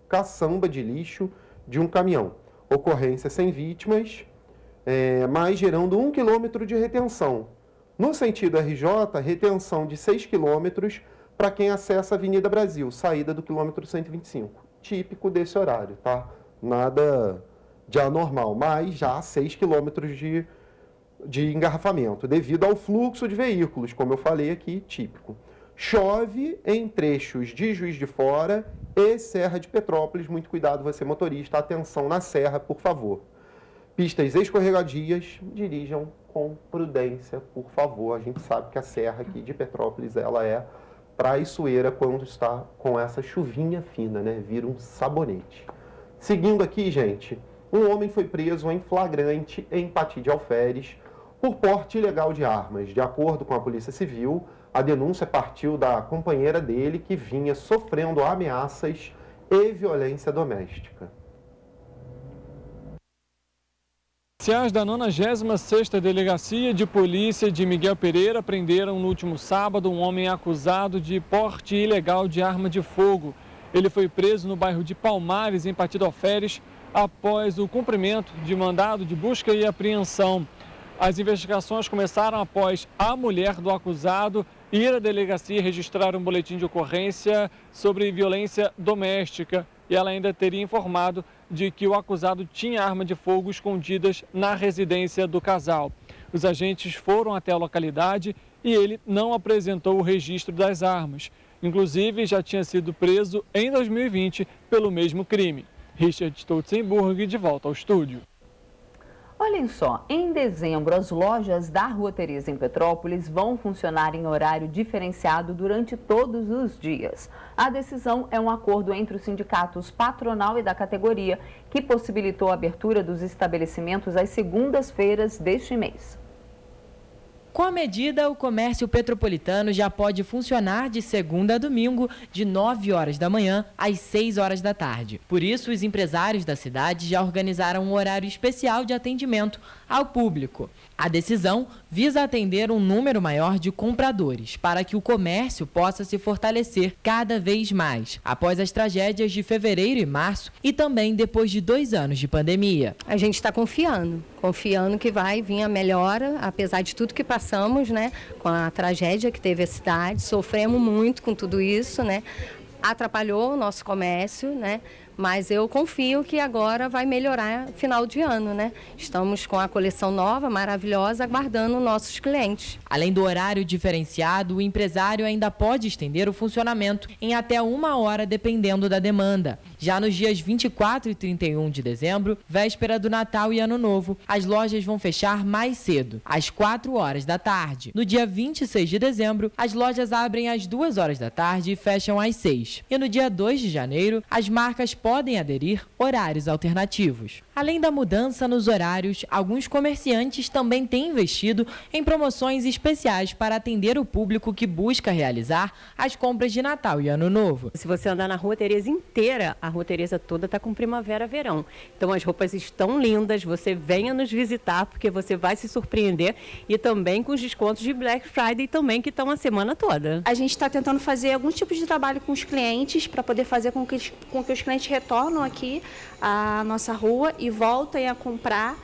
caçamba de lixo de um caminhão. Ocorrência sem vítimas, mas gerando 1 quilômetro de retenção. No sentido RJ, retenção de 6 quilômetros para quem acessa a Avenida Brasil, saída do quilômetro 125. Típico desse horário, tá? Nada de anormal, mas já 6 quilômetros de engarrafamento, devido ao fluxo de veículos, como eu falei aqui, típico. Chove em trechos de Juiz de Fora e Serra de Petrópolis. Muito cuidado, você motorista, atenção na serra, por favor. Pistas escorregadias, dirijam com prudência, por favor. A gente sabe que a serra aqui de Petrópolis, ela é traiçoeira quando está com essa chuvinha fina, né? Vira um sabonete. Seguindo aqui, gente, um homem foi preso em flagrante em Pati de Alferes por porte ilegal de armas. De acordo com a Polícia Civil, a denúncia partiu da companheira dele que vinha sofrendo ameaças e violência doméstica. Policiais da 96ª Delegacia de Polícia de Miguel Pereira prenderam no último sábado um homem acusado de porte ilegal de arma de fogo. Ele foi preso no bairro de Palmares, em Pati de Alferes, após o cumprimento de mandado de busca e apreensão. As investigações começaram após a mulher do acusado ir à delegacia registrar um boletim de ocorrência sobre violência doméstica. E ela ainda teria informado de que o acusado tinha arma de fogo escondidas na residência do casal. Os agentes foram até a localidade e ele não apresentou o registro das armas. Inclusive, já tinha sido preso em 2020 pelo mesmo crime. Richard Stolzenburg, de volta ao estúdio. Olhem só, em dezembro, as lojas da Rua Teresa em Petrópolis vão funcionar em horário diferenciado durante todos os dias. A decisão é um acordo entre os sindicatos patronal e da categoria, que possibilitou a abertura dos estabelecimentos às segundas-feiras deste mês. Com a medida, o comércio petropolitano já pode funcionar de segunda a domingo, de 9 horas da manhã às 6 horas da tarde. Por isso, os empresários da cidade já organizaram um horário especial de atendimento ao público. A decisão visa atender um número maior de compradores, para que o comércio possa se fortalecer cada vez mais, após as tragédias de fevereiro e março e também depois de 2 anos de pandemia. A gente está confiando que vai vir a melhora, apesar de tudo que passamos, né, com a tragédia que teve a cidade, sofremos muito com tudo isso, né, atrapalhou o nosso comércio, né, mas eu confio que agora vai melhorar final de ano, né? Estamos com a coleção nova, maravilhosa, aguardando nossos clientes. Além do horário diferenciado, o empresário ainda pode estender o funcionamento em até 1 hora, dependendo da demanda. Já nos dias 24 e 31 de dezembro, véspera do Natal e Ano Novo, as lojas vão fechar mais cedo, às 4 horas da tarde. No dia 26 de dezembro, as lojas abrem às 2 horas da tarde e fecham às 6. E no dia 2 de janeiro, as marcas podem aderir horários alternativos. Além da mudança nos horários, alguns comerciantes também têm investido em promoções especiais para atender o público que busca realizar as compras de Natal e Ano Novo. Se você andar na Rua Teresa inteira, a Rua Teresa toda está com primavera-verão. Então as roupas estão lindas, você venha nos visitar porque você vai se surpreender, e também com os descontos de Black Friday também, que estão a semana toda. A gente está tentando fazer algum tipo de trabalho com os clientes para poder fazer com que os clientes retornam aqui à nossa rua e voltem a comprar.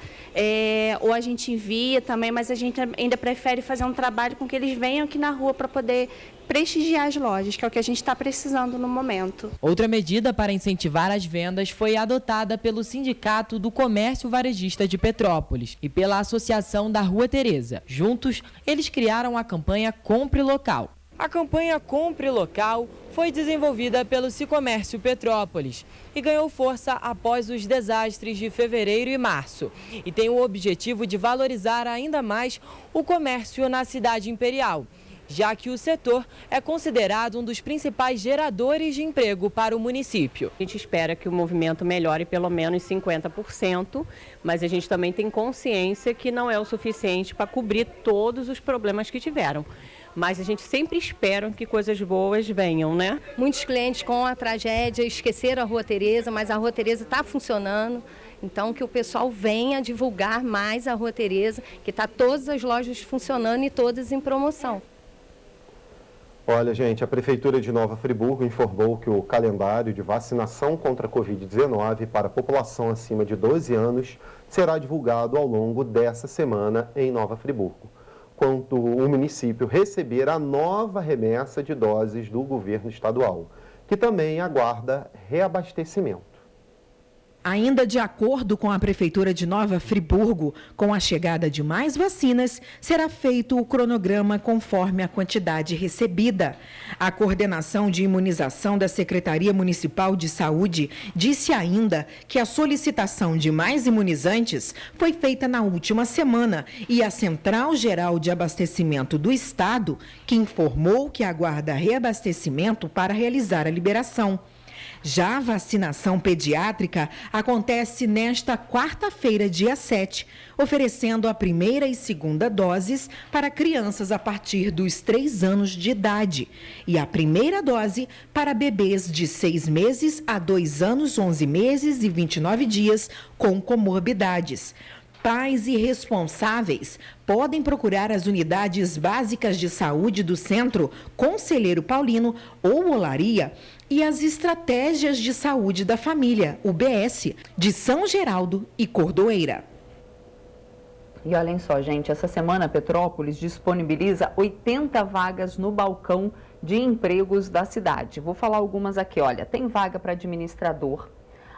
Ou a gente envia também, mas a gente ainda prefere fazer um trabalho com que eles venham aqui na rua para poder prestigiar as lojas, que é o que a gente está precisando no momento. Outra medida para incentivar as vendas foi adotada pelo Sindicato do Comércio Varejista de Petrópolis e pela Associação da Rua Teresa. Juntos, eles criaram a campanha Compre Local. A campanha Compre Local foi desenvolvida pelo Sicomércio Petrópolis e ganhou força após os desastres de fevereiro e março, e tem o objetivo de valorizar ainda mais o comércio na cidade imperial, já que o setor é considerado um dos principais geradores de emprego para o município. A gente espera que o movimento melhore pelo menos 50%, mas a gente também tem consciência que não é o suficiente para cobrir todos os problemas que tiveram. Mas a gente sempre espera que coisas boas venham, né? Muitos clientes com a tragédia esqueceram a Rua Teresa, mas a Rua Teresa está funcionando. Então, que o pessoal venha divulgar mais a Rua Teresa, que está todas as lojas funcionando e todas em promoção. Olha, gente, a Prefeitura de Nova Friburgo informou que o calendário de vacinação contra a Covid-19 para a população acima de 12 anos será divulgado ao longo dessa semana em Nova Friburgo, quando o município receber a nova remessa de doses do governo estadual, que também aguarda reabastecimento. Ainda de acordo com a Prefeitura de Nova Friburgo, com a chegada de mais vacinas, será feito o cronograma conforme a quantidade recebida. A coordenação de imunização da Secretaria Municipal de Saúde disse ainda que a solicitação de mais imunizantes foi feita na última semana e a Central Geral de Abastecimento do Estado, que informou que aguarda reabastecimento para realizar a liberação. Já a vacinação pediátrica acontece nesta quarta-feira, dia 7, oferecendo a primeira e segunda doses para crianças a partir dos 3 anos de idade e a primeira dose para bebês de 6 meses a 2 anos, 11 meses e 29 dias com comorbidades. Pais e responsáveis podem procurar as unidades básicas de saúde do Centro Conselheiro Paulino ou Olaria e as estratégias de saúde da família, UBS, de São Geraldo e Cordoeira. E olhem só, gente, essa semana a Petrópolis disponibiliza 80 vagas no balcão de empregos da cidade. Vou falar algumas aqui, olha, tem vaga para administrador,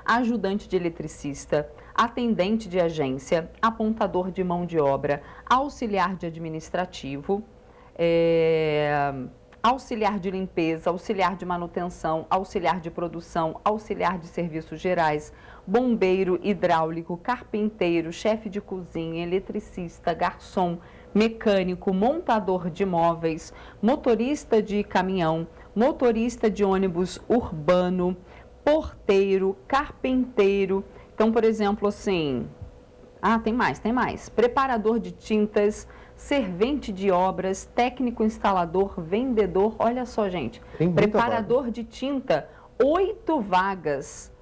ajudante de eletricista, atendente de agência, apontador de mão de obra, auxiliar de administrativo, auxiliar de limpeza, auxiliar de manutenção, auxiliar de produção, auxiliar de serviços gerais, bombeiro, hidráulico, carpinteiro, chefe de cozinha, eletricista, garçom, mecânico, montador de móveis, motorista de caminhão, motorista de ônibus urbano, porteiro, carpinteiro. Então, por exemplo, assim... tem mais. Preparador de tintas, servente de obras, técnico instalador, vendedor. Olha só, gente. Preparador de tinta, 8 vagas.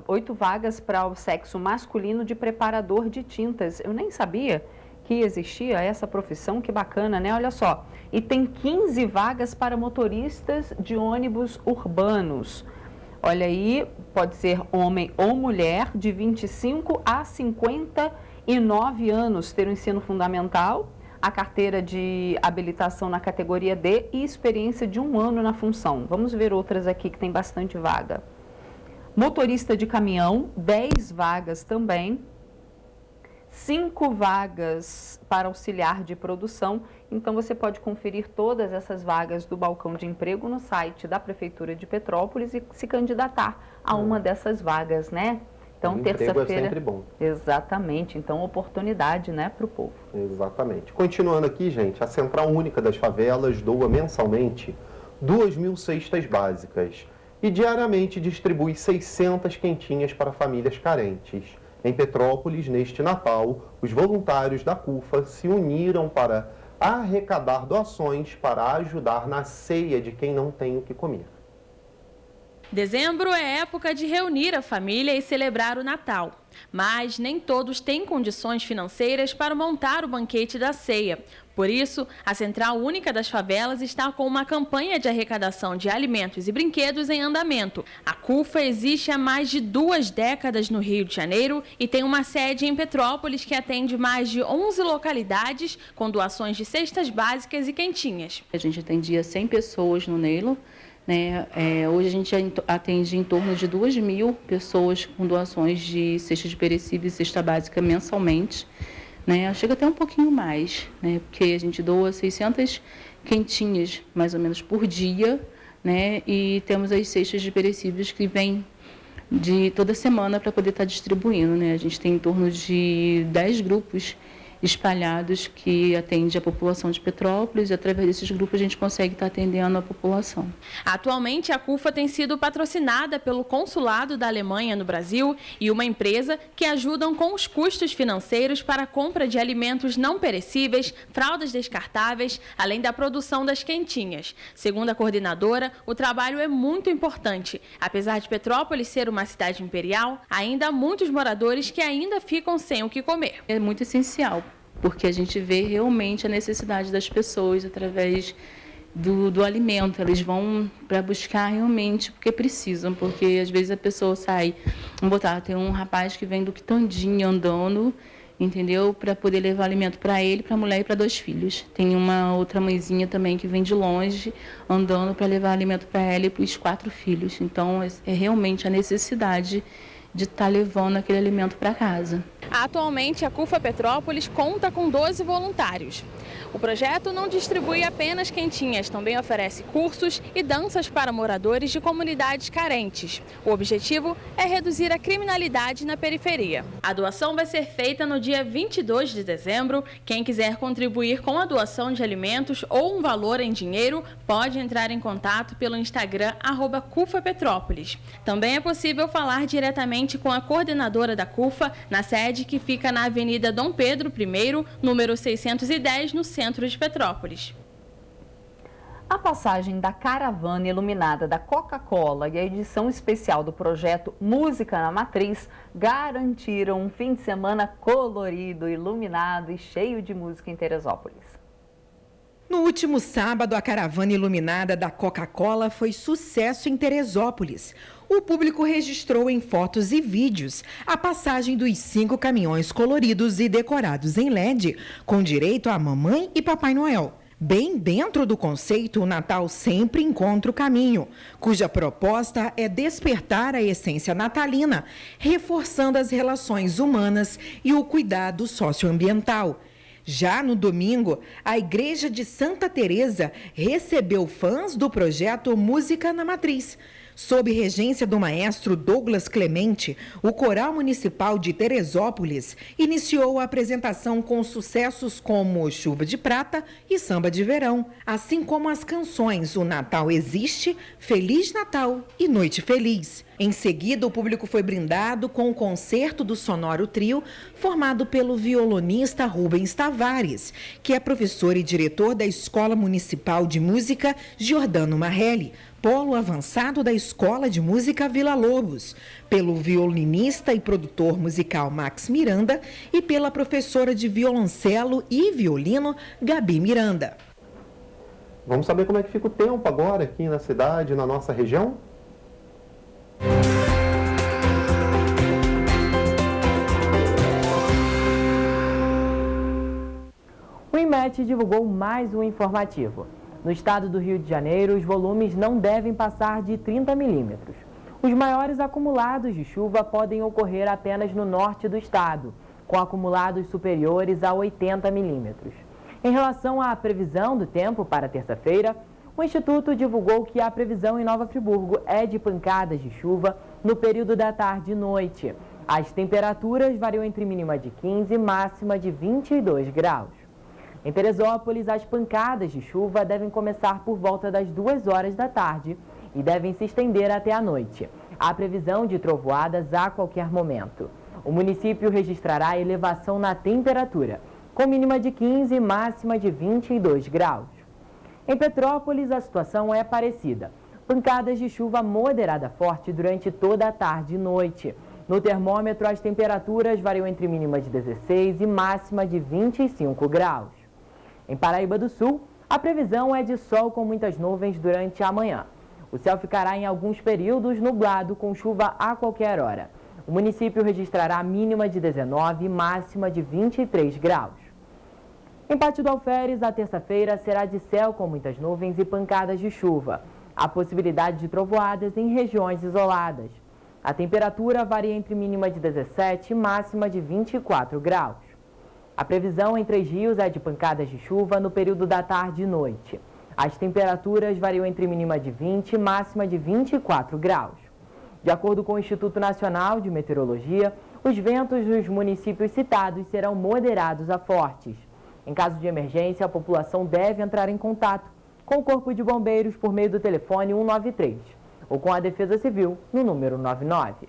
8 vagas para o sexo masculino de preparador de tintas. Eu nem sabia que existia essa profissão, que bacana, né? Olha só. E tem 15 vagas para motoristas de ônibus urbanos. Olha aí, pode ser homem ou mulher, de 25 a 59 anos, ter o ensino fundamental, a carteira de habilitação na categoria D e experiência de 1 ano na função. Vamos ver outras aqui que tem bastante vaga. Motorista de caminhão, 10 vagas também. 5 vagas para auxiliar de produção. Então, você pode conferir todas essas vagas do balcão de emprego no site da Prefeitura de Petrópolis e se candidatar a uma dessas vagas, né? Então, terça-feira... é sempre bom. Exatamente. Então, oportunidade, né, para o povo. Exatamente. Continuando aqui, gente, a Central Única das Favelas doa mensalmente 2.000 cestas básicas e diariamente distribui 600 quentinhas para famílias carentes. Em Petrópolis, neste Natal, os voluntários da CUFA se uniram para arrecadar doações para ajudar na ceia de quem não tem o que comer. Dezembro é época de reunir a família e celebrar o Natal, mas nem todos têm condições financeiras para montar o banquete da ceia. Por isso, a Central Única das Favelas está com uma campanha de arrecadação de alimentos e brinquedos em andamento. A CUFA existe há mais de 2 décadas no Rio de Janeiro e tem uma sede em Petrópolis que atende mais de 11 localidades com doações de cestas básicas e quentinhas. A gente atendia 100 pessoas no Neilo. Hoje a gente atende em torno de 2.000 pessoas com doações de cestas de perecíveis e cesta básica mensalmente. Chega até um pouquinho mais, porque a gente doa 600 quentinhas mais ou menos por dia, e temos as cestas de perecíveis que vêm de toda semana para poder estar distribuindo. A gente tem em torno de 10 grupos espalhados que atende a população de Petrópolis e através desses grupos a gente consegue estar atendendo a população. Atualmente a CUFA tem sido patrocinada pelo Consulado da Alemanha no Brasil e uma empresa que ajudam com os custos financeiros para a compra de alimentos não perecíveis, fraldas descartáveis, além da produção das quentinhas. Segundo a coordenadora, o trabalho é muito importante. Apesar de Petrópolis ser uma cidade imperial, ainda há muitos moradores que ainda ficam sem o que comer. É muito essencial, porque a gente vê realmente a necessidade das pessoas através do alimento. Eles vão para buscar realmente porque precisam, porque às vezes a pessoa sai, tem um rapaz que vem do Quitandinha andando, entendeu? Para poder levar alimento para ele, para a mulher e para 2 filhos. Tem uma outra mãezinha também que vem de longe, andando para levar alimento para ela e para os 4 filhos. Então, é realmente a necessidade de estar levando aquele alimento para casa. Atualmente, a CUFA Petrópolis conta com 12 voluntários. O projeto não distribui apenas quentinhas, também oferece cursos e danças para moradores de comunidades carentes. O objetivo é reduzir a criminalidade na periferia. A doação vai ser feita no dia 22 de dezembro. Quem quiser contribuir com a doação de alimentos ou um valor em dinheiro, pode entrar em contato pelo Instagram @CUFAPetrópolis. Também é possível falar diretamente com a coordenadora da CUFA, na sede que fica na Avenida Dom Pedro I, número 610, no centro de Petrópolis. A passagem da caravana iluminada da Coca-Cola e a edição especial do projeto Música na Matriz garantiram um fim de semana colorido, iluminado e cheio de música em Teresópolis. No último sábado, a caravana iluminada da Coca-Cola foi sucesso em Teresópolis. O público registrou em fotos e vídeos a passagem dos 5 caminhões coloridos e decorados em LED, com direito a Mamãe e Papai Noel. Bem dentro do conceito, o Natal sempre encontra o caminho, cuja proposta é despertar a essência natalina, reforçando as relações humanas e o cuidado socioambiental. Já no domingo, a Igreja de Santa Teresa recebeu fãs do projeto Música na Matriz. Sob regência do maestro Douglas Clemente, o Coral Municipal de Teresópolis iniciou a apresentação com sucessos como Chuva de Prata e Samba de Verão, assim como as canções O Natal Existe, Feliz Natal e Noite Feliz. Em seguida, o público foi brindado com o concerto do Sonoro Trio, formado pelo violonista Rubens Tavares, que é professor e diretor da Escola Municipal de Música Giordano Marrelli, polo avançado da Escola de Música Vila Lobos, pelo violinista e produtor musical Max Miranda e pela professora de violoncelo e violino Gabi Miranda. Vamos saber como é que fica o tempo agora aqui na cidade, na nossa região? O INMET divulgou mais um informativo. No estado do Rio de Janeiro, os volumes não devem passar de 30 milímetros. Os maiores acumulados de chuva podem ocorrer apenas no norte do estado, com acumulados superiores a 80 milímetros. Em relação à previsão do tempo para terça-feira, o Instituto divulgou que a previsão em Nova Friburgo é de pancadas de chuva no período da tarde e noite. As temperaturas variam entre mínima de 15 e máxima de 22 graus. Em Teresópolis, as pancadas de chuva devem começar por volta das 2 horas da tarde e devem se estender até a noite. Há previsão de trovoadas a qualquer momento. O município registrará elevação na temperatura, com mínima de 15 e máxima de 22 graus. Em Petrópolis, a situação é parecida. Pancadas de chuva moderada forte durante toda a tarde e noite. No termômetro, as temperaturas variam entre mínima de 16 e máxima de 25 graus. Em Paraíba do Sul, a previsão é de sol com muitas nuvens durante a manhã. O céu ficará em alguns períodos nublado com chuva a qualquer hora. O município registrará mínima de 19 e máxima de 23 graus. Em Pátio do Alferes, a terça-feira será de céu com muitas nuvens e pancadas de chuva. Há possibilidade de trovoadas em regiões isoladas. A temperatura varia entre mínima de 17 e máxima de 24 graus. A previsão em Três Rios é de pancadas de chuva no período da tarde e noite. As temperaturas variam entre mínima de 20 e máxima de 24 graus. De acordo com o Instituto Nacional de Meteorologia, os ventos dos municípios citados serão moderados a fortes. Em caso de emergência, a população deve entrar em contato com o Corpo de Bombeiros por meio do telefone 193 ou com a Defesa Civil no número 99.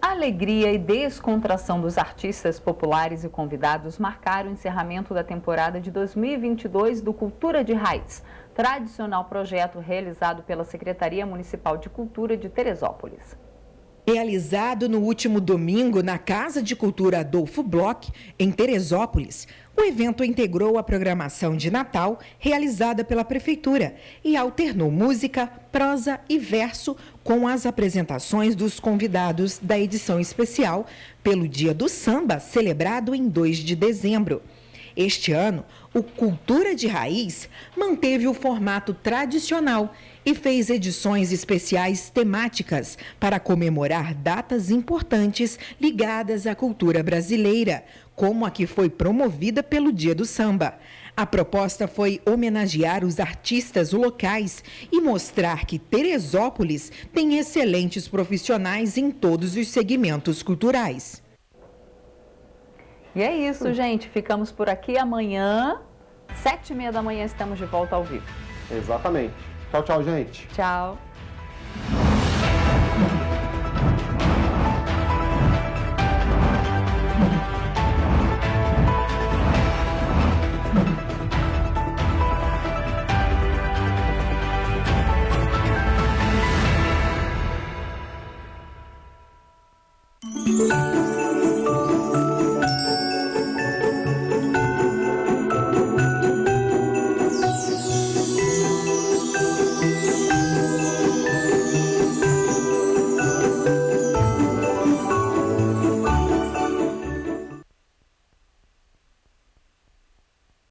A alegria e descontração dos artistas populares e convidados marcaram o encerramento da temporada de 2022 do Cultura de Raiz, tradicional projeto realizado pela Secretaria Municipal de Cultura de Teresópolis. Realizado no último domingo na Casa de Cultura Adolfo Bloch, em Teresópolis, o evento integrou a programação de Natal realizada pela Prefeitura e alternou música, prosa e verso com as apresentações dos convidados da edição especial pelo Dia do Samba, celebrado em 2 de dezembro. Este ano, o Cultura de Raiz manteve o formato tradicional e fez edições especiais temáticas para comemorar datas importantes ligadas à cultura brasileira, como a que foi promovida pelo Dia do Samba. A proposta foi homenagear os artistas locais e mostrar que Teresópolis tem excelentes profissionais em todos os segmentos culturais. E é isso, gente. Ficamos por aqui. Amanhã, 7h30 da manhã, estamos de volta ao vivo. Exatamente. Tchau, tchau, gente. Tchau.